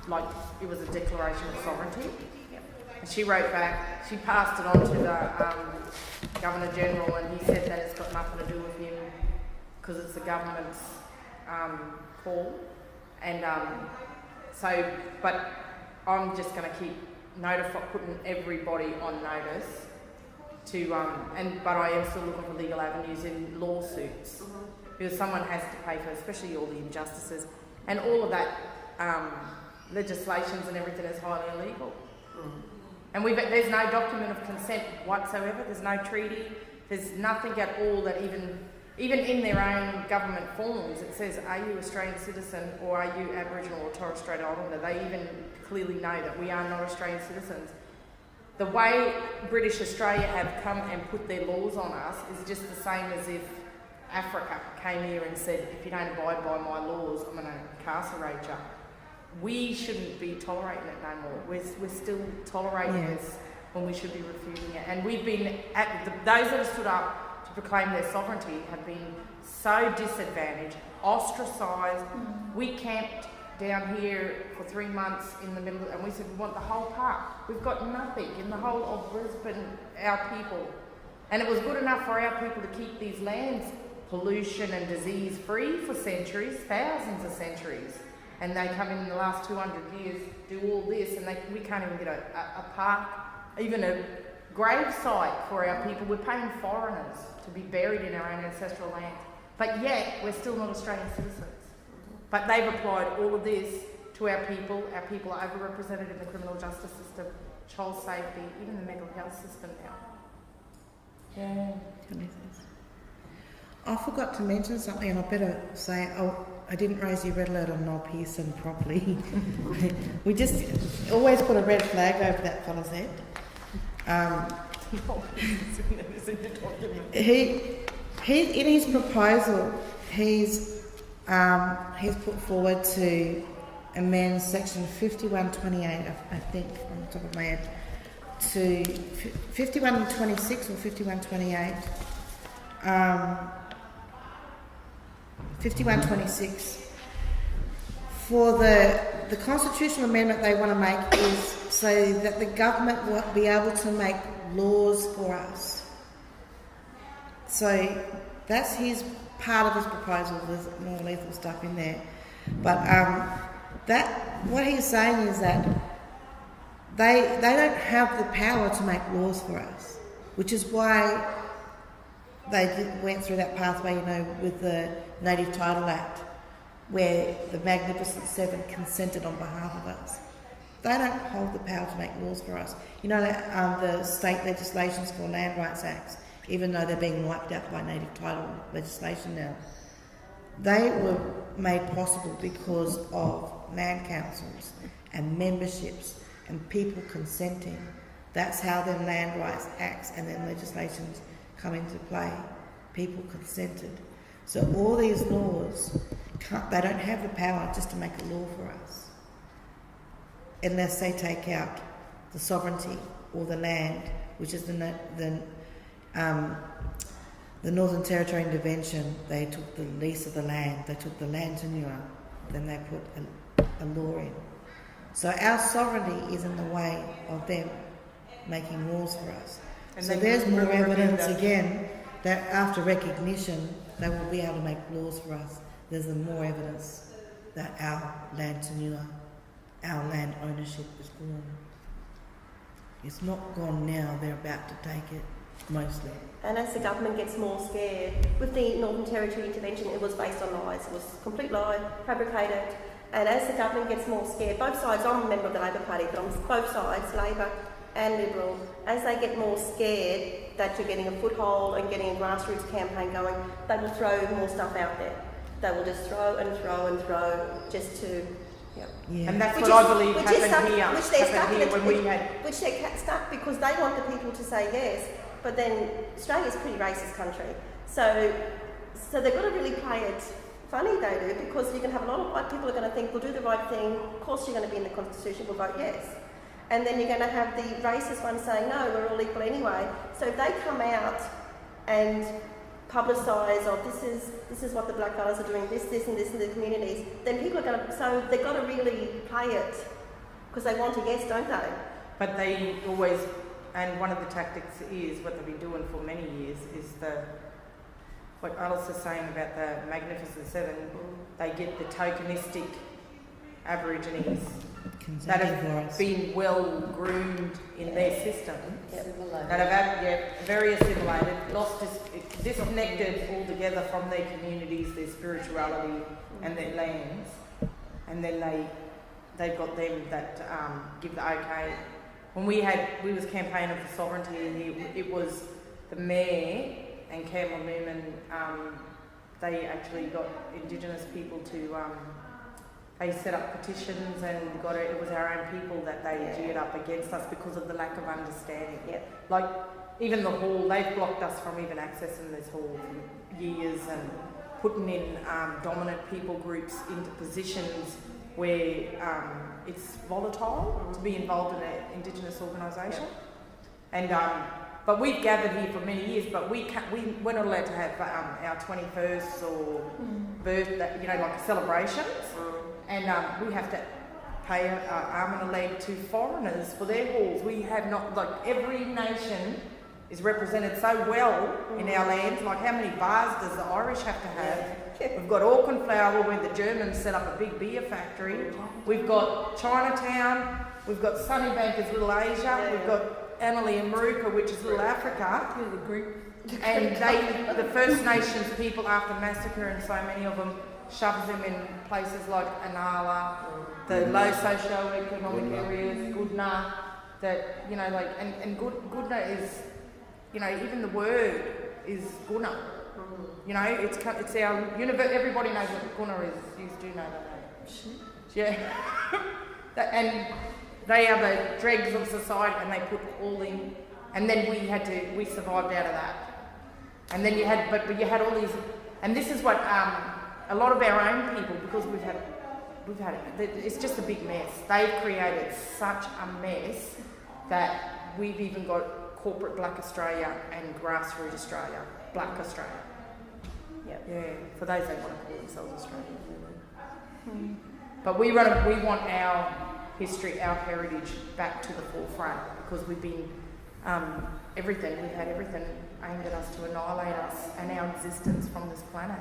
like it was a declaration of sovereignty. And she wrote back. She passed it on to the Governor General, and he said that it's got nothing to do with him because it's the government's call. And but I'm just going to keep putting everybody on notice to, but I am still looking for legal avenues in lawsuits because someone has to pay for, especially all the injustices and all of that legislations and everything is highly illegal. And there's no document of consent whatsoever. There's no treaty. There's nothing at all that even in their own government forms, it says, are you Australian citizen or are you Aboriginal or Torres Strait Islander? They even clearly know that we are not Australian citizens. The way British Australia have come and put their laws on us is just the same as if Africa came here and said, if you don't abide by my laws, I'm going to incarcerate you. We shouldn't be tolerating it no more. We're still tolerating this when we should be refuting it. And we've been, those that have stood up to proclaim their sovereignty have been so disadvantaged, ostracised. We camped down here for 3 months in the middle, and we said we want the whole park. We've got nothing in the whole of Brisbane, our people. And it was good enough for our people to keep these lands pollution and disease free for centuries, thousands of centuries. And they come in the last 200 years, do all this, and we can't even get a park, even a grave site for our people. We're paying foreigners to be buried in our own ancestral land. But yet, we're still not Australian citizens. But they've applied all of this to our people. Our people are overrepresented in the criminal justice system, child safety, even the mental health system now. Yeah. I forgot to mention something, and I better say, I didn't raise your red alert on Noel Pearson properly. We just always put a red flag over that fella's head. He in his proposal, he's put forward to amend section 5128, I think, on the top of my head, to 5126 or 5128. 5126. For the constitutional amendment they want to make is so that the government will be able to make laws for us. So that's his part of his proposal. There's more lethal stuff in there, but what he's saying is that they don't have the power to make laws for us, which is why they went through that pathway, with the Native Title Act, where the Magnificent Seven consented on behalf of us. They don't hold the power to make laws for us. The state legislations for land rights acts, even though they're being wiped out by native title legislation now, they were made possible because of land councils and memberships and people consenting. That's how the land rights acts and then legislations come into play. People consented. So all these laws, they don't have the power just to make a law for us, unless they take out the sovereignty or the land, which is the Northern Territory Intervention. They took the lease of the land, they took the land tenure, then they put a law in. So our sovereignty is in the way of them making laws for us. And so there's more evidence again that after recognition they will be able to make laws for us. There's more evidence that our land tenure, our land ownership is gone. It's not gone now, they're about to take it, mostly. And as the government gets more scared, with the Northern Territory intervention, it was based on lies. It was a complete lie, fabricated. And as the government gets more scared, both sides, I'm a member of the Labor Party, but on both sides, Labor and Liberal, as they get more scared that you're getting a foothold and getting a grassroots campaign going, they will throw more stuff out there. They will just throw and throw and throw just to... Yeah. And that's what I believe happened here. Which they're stuck because they want the people to say yes, but then Australia's a pretty racist country. So they've got to really play it funny, they do, because you can have a lot of white people who are going to think, we'll do the right thing, of course you're going to be in the Constitution, we'll vote yes. And then you're going to have the racist ones saying, no, we're all equal anyway. So if they come out and publicise, this is what the black fellas are doing, this and this in the communities, then people are going to, so they've got to really play it, because they want a yes, don't they? But they always, and one of the tactics is, what they've been doing for many years, is what Alice is saying about the Magnificent Seven, they get the tokenistic Aborigines that have been well groomed in their system, that have very assimilated, disconnected altogether from their communities, their spirituality and their lands, and then they've got them that give the okay. When we was campaigning for sovereignty, it was the mayor and Campbell Newman. They actually got Indigenous people to. They set up petitions and it was our own people that they geared up against us because of the lack of understanding. Like even the hall, they've blocked us from even accessing this hall for years and putting in dominant people groups into positions where it's volatile to be involved in an Indigenous organisation. And but we've gathered here for many years, but we're not allowed to have our 21st or birthday, like celebrations. and we have to pay an arm and a leg to foreigners for their halls. We have not, like, every nation is represented so well in our lands. Like, how many bars does the Irish have to have? We've got Auckland Flower, where the Germans set up a big beer factory. We've got Chinatown. We've got Sunnybank as Little Asia. We've got Annalee and Mirrabooka, which is Little Africa. And the First Nations people, after massacre, and so many of them, shoves them in places like Anala, the low socio-economic areas, Goodna, that, you know, like, and Goodna is, you know, even the word is Guna. You know, it's our universe. Everybody knows what Guna is. You do know that, don't you? Yeah. And they are the dregs of society, and they put all in. And then we survived out of that. And then you had all these, and this is what a lot of our own people, because we've had it. It's just a big mess. They've created such a mess that we've even got corporate Black Australia and grassroots Australia, Black Australia. Yeah, for those that want to call themselves Australians. But we want our history, our heritage back to the forefront, because we've been everything. We've had everything aimed at us to annihilate us and our existence from this planet.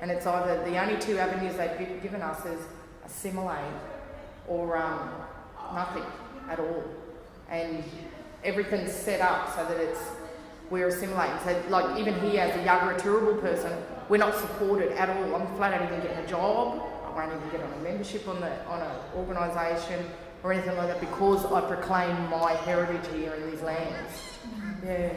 And it's either the only two avenues they've given us is assimilate or nothing at all. And everything's set up so that we're assimilating. So, like, even here as a Yagara person, we're not supported at all. I'm flat out even getting a job. I won't even get on a membership on an organisation or anything like that, because I proclaim my heritage here in these lands. Yeah.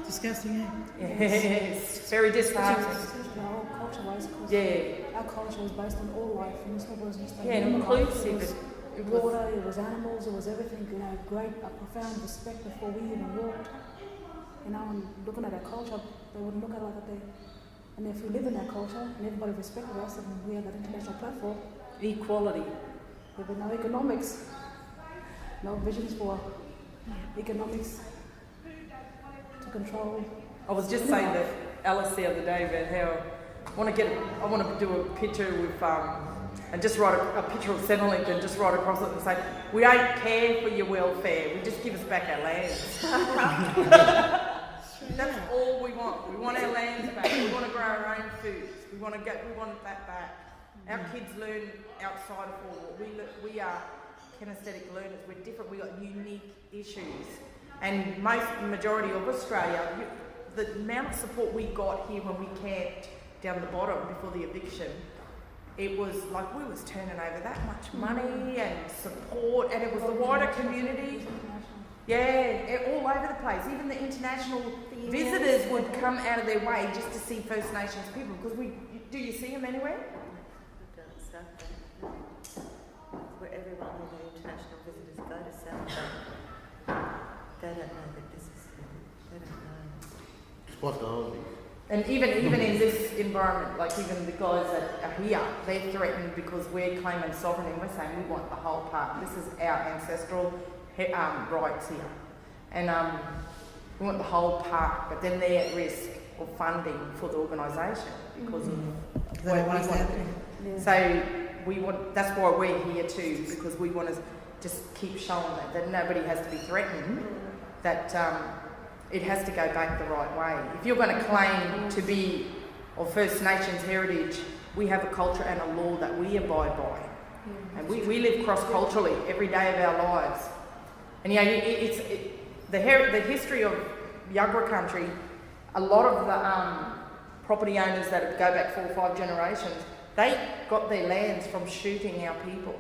Disgusting, eh? Yes. Very disheartening. Our culture-wise, yeah. Our culture was based on all life, and it wasn't just inclusive. It was water, it was animals, it was everything. You know, a profound respect before we even walked. You know, and looking at our culture, they wouldn't look at it like that. And if we live in our culture and everybody respected us, and we have that international platform, equality. There would be no economics, no visions for economics to control. I was just saying to Alice the other day about how I want to do a picture with and just write a picture of Centrelink and just write across it and say, we don't care for your welfare, we just give us back our lands. That's all we want. We want our lands back. We want to grow our own foods. We want that back. Our kids learn outside of all. We are kinesthetic learners. We're different. We've got unique issues. And majority of Australia, the amount of support we got here when we camped down the bottom before the eviction, it was like we was turning over that much money and support, and it was the wider community. Yeah, all over the place. Even the international visitors would come out of their way just to see First Nations people, because do you see them anywhere? Where everyone, all the international visitors go to South, they don't know that this is, they don't know. Spot on. And even in this environment, like even the guys that are here, they're threatened because we're claiming sovereignty and we're saying we want the whole park. This is our ancestral rights here. And we want the whole park, but then they're at risk of funding for the organisation because of what we want to do. Yeah. So that's why we're here too, because we want to just keep showing that nobody has to be threatened, that it has to go back the right way. If you're going to claim to be of First Nations heritage, we have a culture and a law that we abide by. And we live cross-culturally every day of our lives. And the history of Yagara country, a lot of the property owners that go back 4 or 5 generations, they got their lands from shooting our people.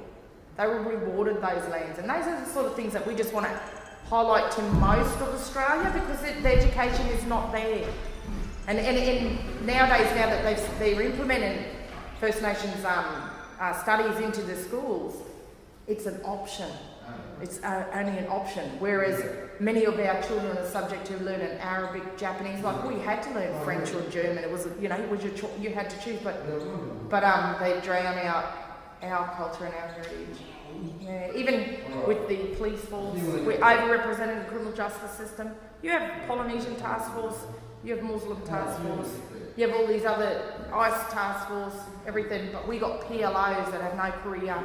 They were rewarded those lands. And those are the sort of things that we just want to highlight to most of Australia, because the education is not there. And nowadays, now that they're implementing First Nations studies into the schools, it's an option. It's only an option. Whereas many of our children are subject to learning Arabic, Japanese. Like we had to learn French or German. It was, you had to choose. But they drown out our culture and our heritage. Yeah, even with the police force, we're overrepresented in the criminal justice system. You have Polynesian task force, you have Muslim task force, you have all these other ICE task force, everything, but we got PLOs that have no career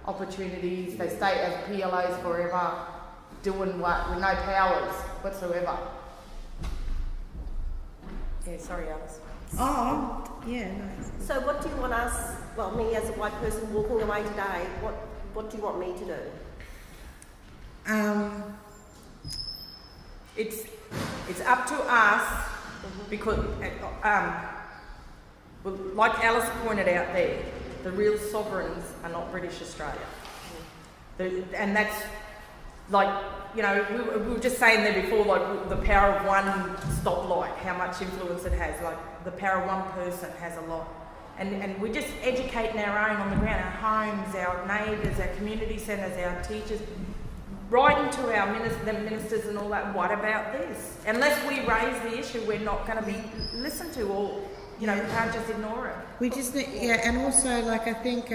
opportunities. They stay as PLOs forever, doing what with no powers whatsoever. Yeah, sorry, Alice. Oh, yeah, no. So what do you want us, well, me as a white person walking away today, what do you want me to do? It's up to us because, well, like Alice pointed out there, the real sovereigns are not British Australia. And that's like, you know, we were just saying there before, like the power of one stoplight, how much influence it has. Like the power of one person has a lot. And we're just educating our own on the ground, our homes, our neighbours, our community centres, our teachers, right into our ministers and all that. What about this? Unless we raise the issue, we're not going to be listened to, or, you know, we can't just ignore it. We just need, and also, like, I think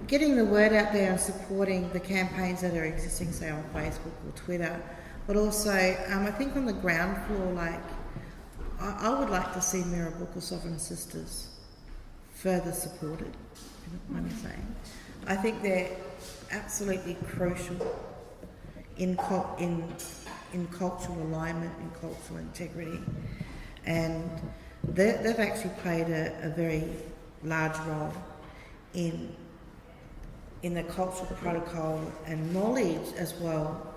getting the word out there and supporting the campaigns that are existing, say on Facebook or Twitter, but also I think on the ground floor, like, I would like to see Mirrabooka Sovereign Sisters further supported, if you don't mind me saying. I think they're absolutely crucial in cultural alignment, in cultural integrity, and they've actually played a very large role in the cultural protocol and knowledge as well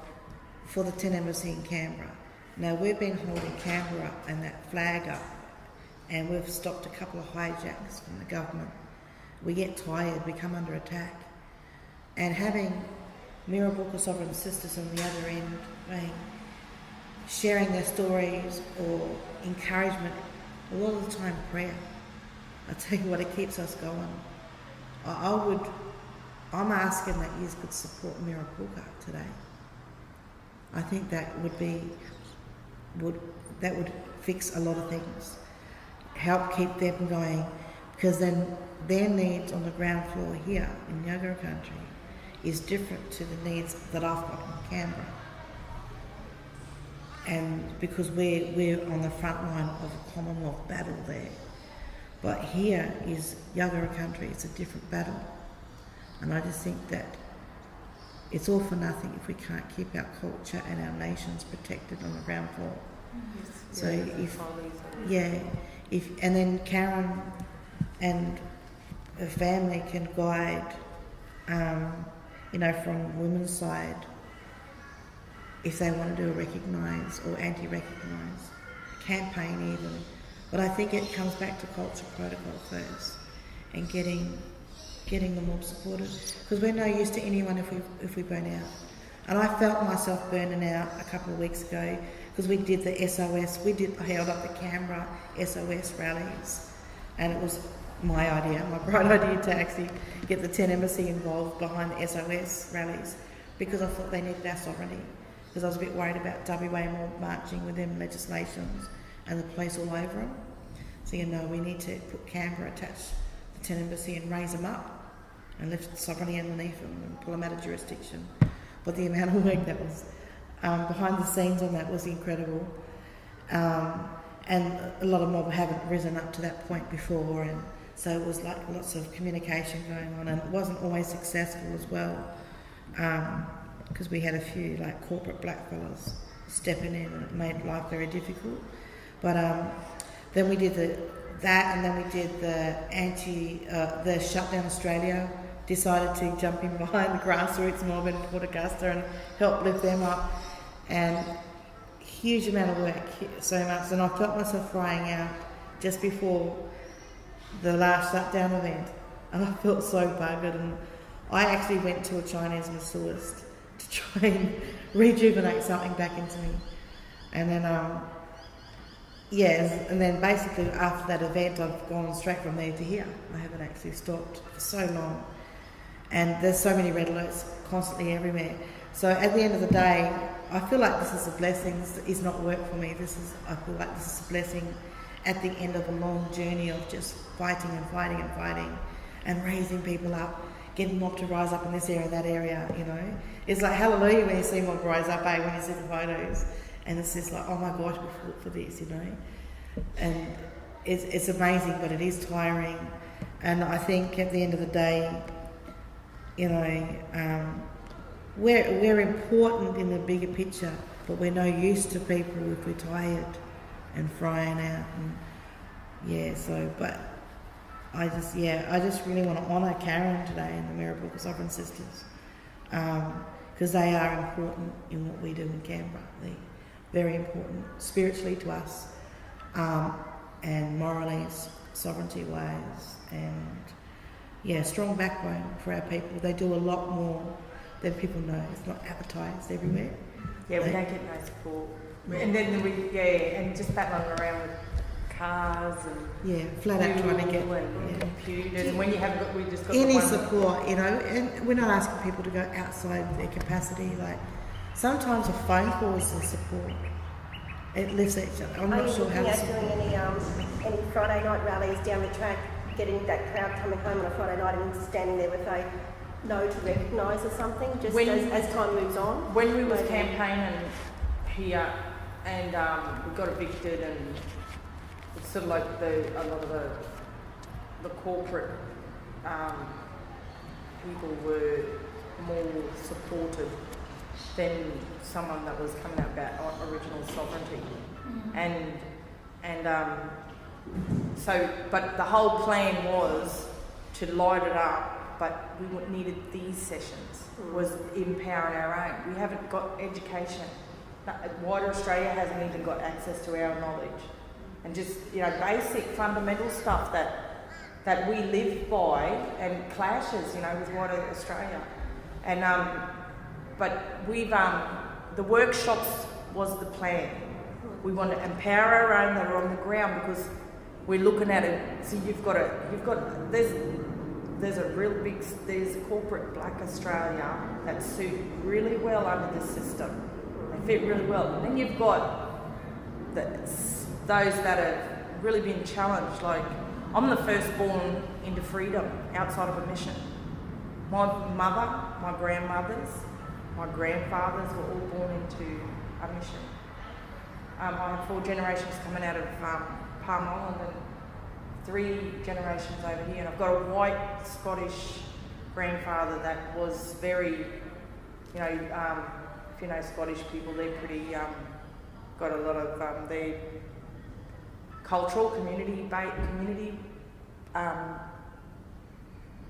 for the Ten Embassy in Canberra. Now, we've been holding Canberra and that flag up, and we've stopped a couple of hijacks from the government. We get tired, we come under attack, and having Mirrabooka Sovereign Sisters on the other end, sharing their stories or encouragement, a lot of the time prayer. I tell you what, it keeps us going. I'm asking that you could support Mirrabooka today. I think that would fix a lot of things, help keep them going, because then their needs on the ground floor here in Yagara country is different to the needs that I've got in Canberra. And because we're on the front line of a Commonwealth battle there. But here is Yagara country, it's a different battle. And I just think that it's all for nothing if we can't keep our culture and our nations protected on the ground floor. Yes. So and then Karen and her family can guide, from women's side, if they want to do a recognise or anti-recognise campaign even. But I think it comes back to culture protocol first and getting them all supported, because we're no use to anyone if we burn out. And I felt myself burning out a couple of weeks ago because we did the SOS. I held up the Canberra SOS rallies, and it was my bright idea to actually get the Ten Embassy involved behind the SOS rallies, because I thought they needed our sovereignty, because I was a bit worried about WA marching with them legislations and the police all over them. So we need to put Canberra, attach the Ten Embassy and raise them up and lift the sovereignty underneath them and pull them out of jurisdiction. But the amount of work that was behind the scenes on that was incredible. And a lot of mob haven't risen up to that point before, and so it was like lots of communication going on, and it wasn't always successful as well, because we had a few like corporate blackfellas stepping in, and it made life very difficult. But then we did that, and then we did the Shutdown Australia, decided to jump in behind the grassroots mob in Port Augusta and help lift them up, and huge amount of work, so much, and I felt myself crying out just before the last shutdown event, and I felt so buggered, and I actually went to a Chinese masseurist to try and rejuvenate something back into me. And then and then basically after that event I've gone straight from there to here. I haven't actually stopped for so long, and there's so many red alerts constantly everywhere. So at the end of the day, I feel like this is a blessing. This is not work for me. I feel like this is a blessing at the end of a long journey of just fighting and raising people up, getting mob to rise up in this area, that area, It's like hallelujah when you see mob rise up, when you see the photos. And it's just like, oh my gosh, we fought for this, And it's amazing, but it is tiring. And I think at the end of the day, you know, we're important in the bigger picture, but we're no use to people if we're tired and frying out. And yeah, so, but I just really want to honour Karen today and the Mirrabooka Sovereign Sisters, because they are important in what we do in Canberra. They're very important spiritually to us, and morally, sovereignty wise, and yeah, strong backbone for our people. They do a lot more than people know. It's not advertised everywhere. Yeah, we don't get no support. And then and just battling around with cars and flat out trying to get computers. And when you haven't got, we just got any the one support, you know. And we're not asking people to go outside their capacity. Like sometimes a phone call is the support. It lifts each other. I'm not sure how to doing any Friday night rallies down the track, getting that crowd coming home on a Friday night and standing there with a no to recognise or something, just as time moves on. When we was campaigning here and we got evicted, and it's sort of like a lot of the corporate people were more supported than someone that was coming out about original sovereignty. So, but the whole plan was to light it up, but we needed these sessions, was empowering our own. We haven't got education. Wider Australia hasn't even got access to our knowledge. And just, you know, basic fundamental stuff that we live by and clashes, you know, with wider Australia. And but we've the workshops was the plan. We want to empower our own that are on the ground, because we're looking at it. So there's a real big, there's corporate Black Australia that suit really well under this system. They fit really well. And then you've got those that have really been challenged. Like, I'm the firstborn into freedom outside of a mission. My mother, my grandmothers, my grandfathers were all born into a mission. I have 4 generations coming out of Palm Island and 3 generations over here. And I've got a white Scottish grandfather that was very, you know, if you know Scottish people, they're pretty, got a lot of, they're cultural, community minded,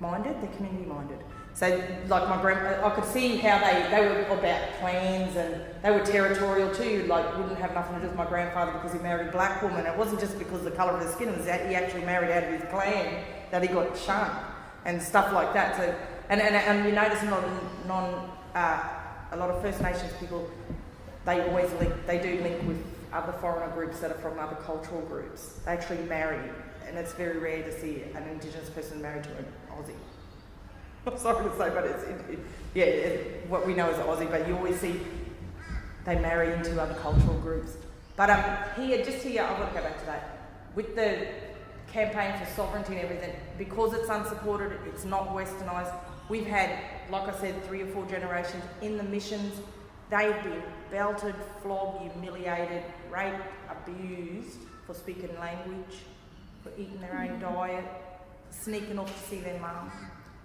they're community minded. So, like my I could see how they were about clans, and they were territorial too. Like, wouldn't have nothing to do with my grandfather because he married a black woman. It wasn't just because of the colour of his skin; it was that he actually married out of his clan that he got shunned and stuff like that. So, and you notice a lot of First Nations people, they always do link with other foreigner groups that are from other cultural groups. They actually marry, and it's very rare to see an Indigenous person married to an Aussie. I'm sorry to say, but what we know is Aussie, but you always see they marry into other cultural groups. But here, I want to go back to that. With the campaign for sovereignty and everything, because it's unsupported, it's not westernised, we've had, like I said, 3 or 4 generations in the missions. They've been belted, flogged, humiliated, raped, abused for speaking language, for eating their own diet, sneaking off to see their mum.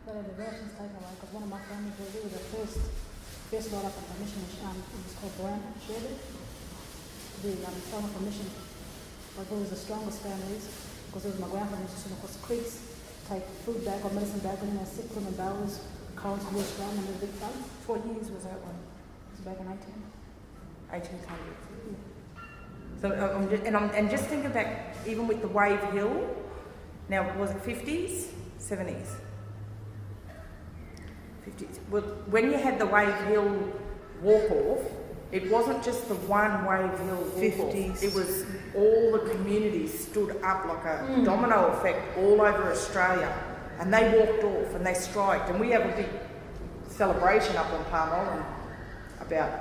The version's taken away because one of my families was the first brought up on the mission. It was called Brown shared it. The stronger mission, like, it was the strongest families, because it was my grandfather who used to across the creeks, take food bag or medicine bag, and they sit them in barrels, cows were strong and the big guns. What years was that one? It was back in 1800s. So I'm just thinking back, even with the Wave Hill. Now, was it 50s, 70s? 50s. Well, when you had the Wave Hill walk-off, it wasn't just the one Wave Hill walk-off. 50s. It was all the communities stood up like a domino effect all over Australia, and they walked off and they striked. And we have a big celebration up on Palm Island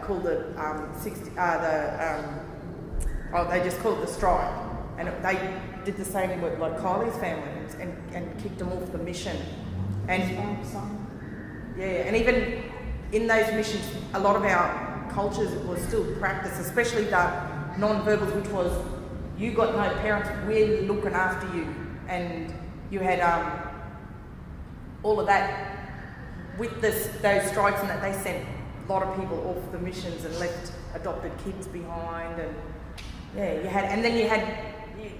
called the they just called it the strike, and they did the same with like Kylie's family and kicked them off the mission. And and even in those missions, a lot of our cultures was still practiced, especially the non-verbals, which was you got no parents, we're looking after you. And you had all of that with those strikes and that they sent a lot of people off the missions and left adopted kids behind, and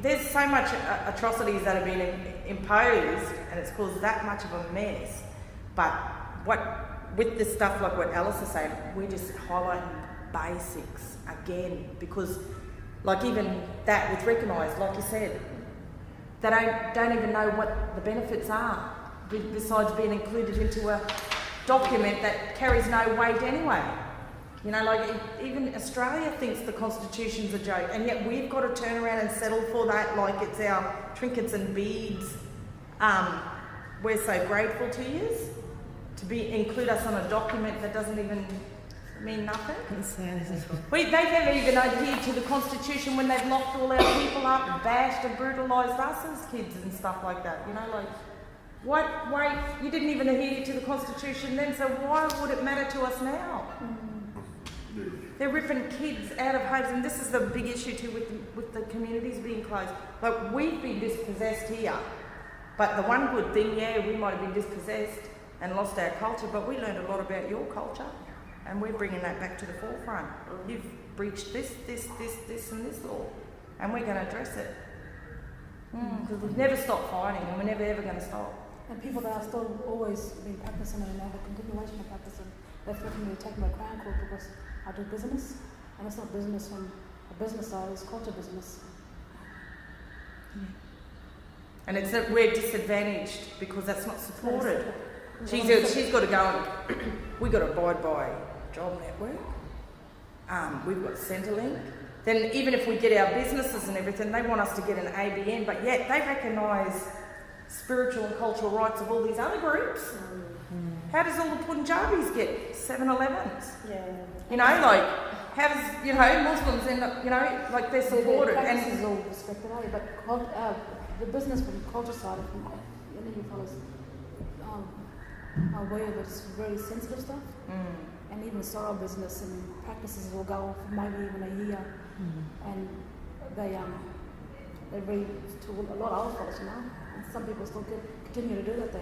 there's so much atrocities that have been imposed, and it's caused that much of a mess. But with this stuff like what Alice is saying, we're just highlighting basics again, because like even that was recognised, like you said, they don't even know what the benefits are, besides being included into a document that carries no weight anyway. You know, like even Australia thinks the Constitution's a joke, and yet we've got to turn around and settle for that like it's our trinkets and beads. We're so grateful to you to include us on a document that doesn't even mean nothing. They've never even adhered to the Constitution when they've locked all our people up and bashed and brutalised us as kids and stuff like that. You know, like, what? Wait, you didn't even adhere to the Constitution then, so why would it matter to us now? They're ripping kids out of homes, and this is the big issue too with the communities being closed. Like, we've been dispossessed here, but the one good thing, we might have been dispossessed and lost our culture, but we learned a lot about your culture, and we're bringing that back to the forefront. You've breached this, and this law, and we're going to address it. Because we've never stopped fighting, and we're never ever going to stop. And people that are still always been practicing and have a continuation of practicing, they're threatening to take my crown court because I do business, and it's not business from a business side, it's culture business. And it's that we're disadvantaged because that's not supported. She's got to go and we've got to abide by Job Network. We've got Centrelink. Then even if we get our businesses and everything, they want us to get an ABN, but yet they recognise spiritual and cultural rights of all these other groups. How does all the Punjabis get 7-Elevens? Yeah. You know, like, how does, Muslims end up, like they're supported. The And practice is all respected, but the business from the culture side, from any of you fellas, are aware that it's very sensitive stuff. And even sorrow business and practices will go for maybe even a year. And they read to a lot of old folks, and some people still continue to do that.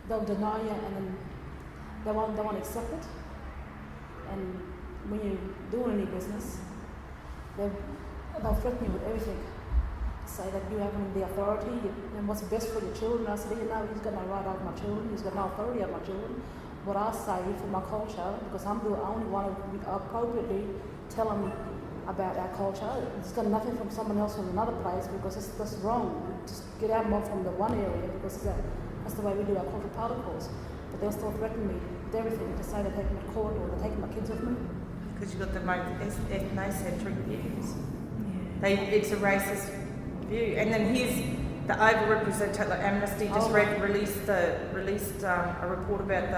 They'll deny you, and then they won't accept it. And when you're doing any business, they'll threaten you with everything. Say that you have the authority and what's best for your children. I said, he's got no right over my children, he's got no authority over my children. What I say for my culture, because I'm the only one who can appropriately tell them about our culture. It's got nothing from someone else from another place, because that's wrong. Just get out more from the one area, because that's the way we do our cultural protocols. But they'll still threaten me with everything to say they're taking me to court or they're taking my kids with me. because you've got the most ethnocentric views. It's a racist view. And then here's the overrepresentation. Like Amnesty just released a report about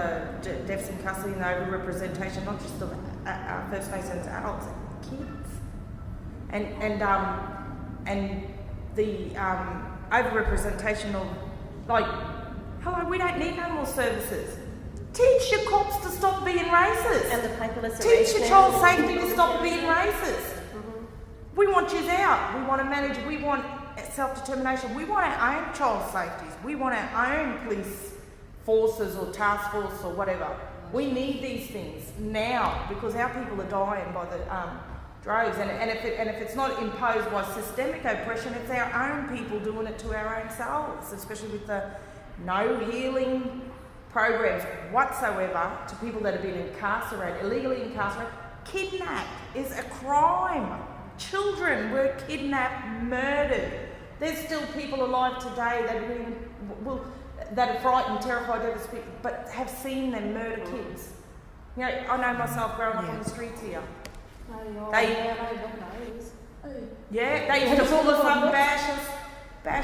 the deaths in custody and the overrepresentation, not just of First Nations adults, kids, and the overrepresentation of, like, hello, we don't need no more services. Teach your cops to stop being racist. And the paperless Teach your child safety to stop being racist. We want you out. We want to manage. We want self-determination. We want our own child safeties. We want our own police forces or task force or whatever. We need these things now because our people are dying by the droves. And if it's not imposed by systemic oppression, it's our own people doing it to our own selves, especially with the no healing programs whatsoever to people that have been incarcerated, illegally incarcerated. Kidnapped is a crime. Children were kidnapped, murdered. There's still people alive today that are frightened, terrified, devastated, but have seen them murder kids. You know, I know myself growing up on the streets here. They used to pull us up, bash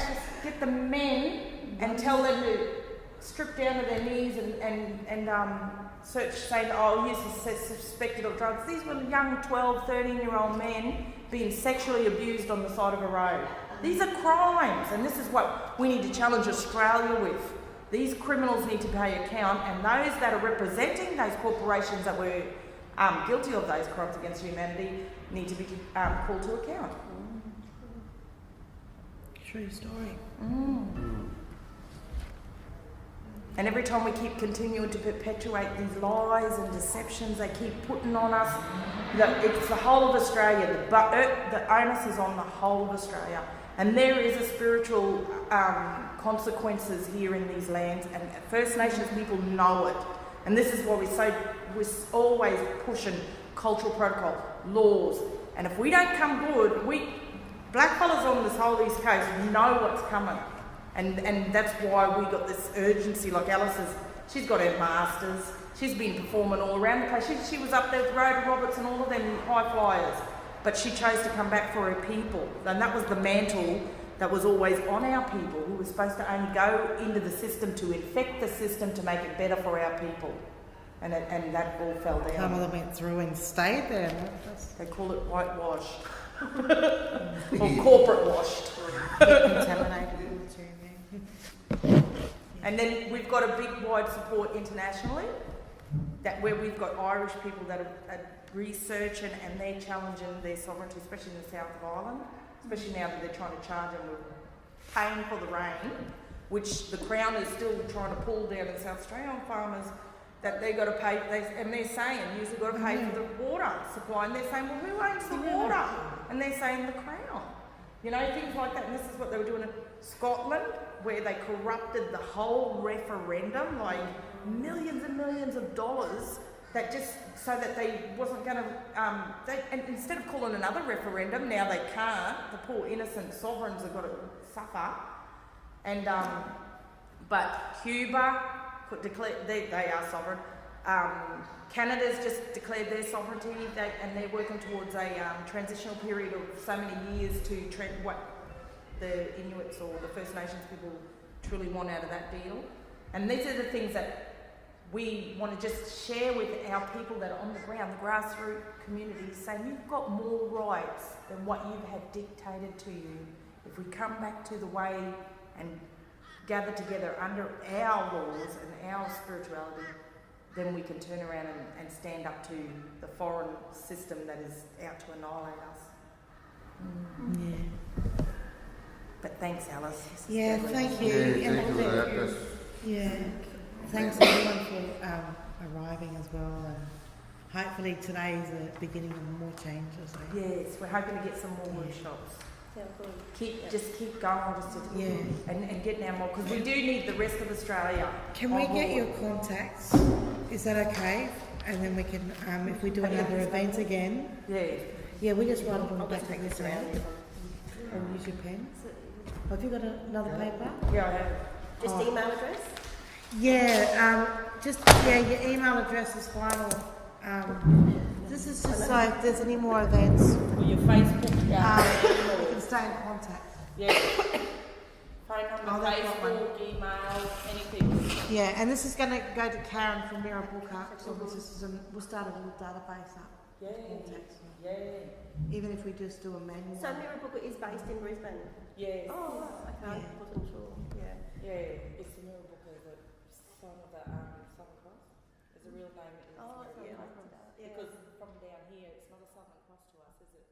us, get the men and tell them to strip down to their knees and search, saying, oh, he's suspected of drugs. These were young 12, 13-year-old men being sexually abused on the side of a road. These are crimes, and this is what we need to challenge Australia with. These criminals need to pay account, and those that are representing those corporations that were guilty of those crimes against humanity need to be called to account. True story. And every time we keep continuing to perpetuate these lies and deceptions they keep putting on us, it's the whole of Australia. The onus is on the whole of Australia. And there is a spiritual consequences here in these lands, and First Nations people know it. And this is why we're always pushing cultural protocol, laws. And if we don't come good, blackfellas on this whole East Coast know what's coming. And that's why we got this urgency, like Alice's, she's got her masters, she's been performing all around the place. She was up there with Rhoda Roberts and all of them high flyers, but she chose to come back for her people. And that was the mantle that was always on our people, who were supposed to only go into the system to infect the system to make it better for our people. And that all fell down. Some of them went through and stayed there. They call it whitewash. Or corporate washed. Contaminated material. And then we've got a big wide support internationally, that where we've got Irish people that are researching and they're challenging their sovereignty, especially in the south of Ireland, especially now that they're trying to charge them with paying for the rain, which the Crown is still trying to pull down in South Australia on farmers, that they've got to pay, and they're saying you've got to pay for the water supply, and they're saying, well, who owns the water? And they're saying the Crown. You know, things like that. And this is what they were doing in Scotland, where they corrupted the whole referendum, like millions and millions of dollars, that just so that they wasn't going to, and instead of calling another referendum, now they can't. The poor innocent sovereigns have got to suffer. And but Cuba could declare they are sovereign. Canada's just declared their sovereignty, and they're working towards a transitional period of so many years to what the Inuits or the First Nations people truly want out of that deal. And these are the things that we want to just share with our people that are on the ground, the grassroots communities, saying you've got more rights than what you've had dictated to you. If we come back to the way and gather together under our laws and our spirituality, then we can turn around and stand up to the foreign system that is out to annihilate us. Yeah. But thanks, Alice. Yeah, thank you. Yeah, thank you for that. Yeah. Thanks everyone for arriving as well, and hopefully today is the beginning of more changes. Yes, we're hoping to get some more workshops. Just keep going, and getting our more, because we do need the rest of Australia. Can we get your contacts? Is that okay? And then we can, if we do another event again. Yeah, we just write it on the back of this out. And use your pen. Have you got another paper? Yeah, I have. Just email address? Yeah, your email address is final. This is just so if there's any more events, Or your Facebook. we can stay in contact. Yeah. Phone number, Facebook, email, anything. Yeah, and this is going to go to Karen from Mirrabooka Sovereign Sisters, and we'll start a little database up. Yeah. Even if we just do a manual. So Mirrabooka is based in Brisbane? Yes. Oh, okay. Yeah. Wasn't sure. Yeah. Yeah, it's the Mirrabooka, the son of the Southern Cross. It's a real name. Is Oh, Mirrabooka. yeah. Because from down here, it's not a Southern Cross to us, is it?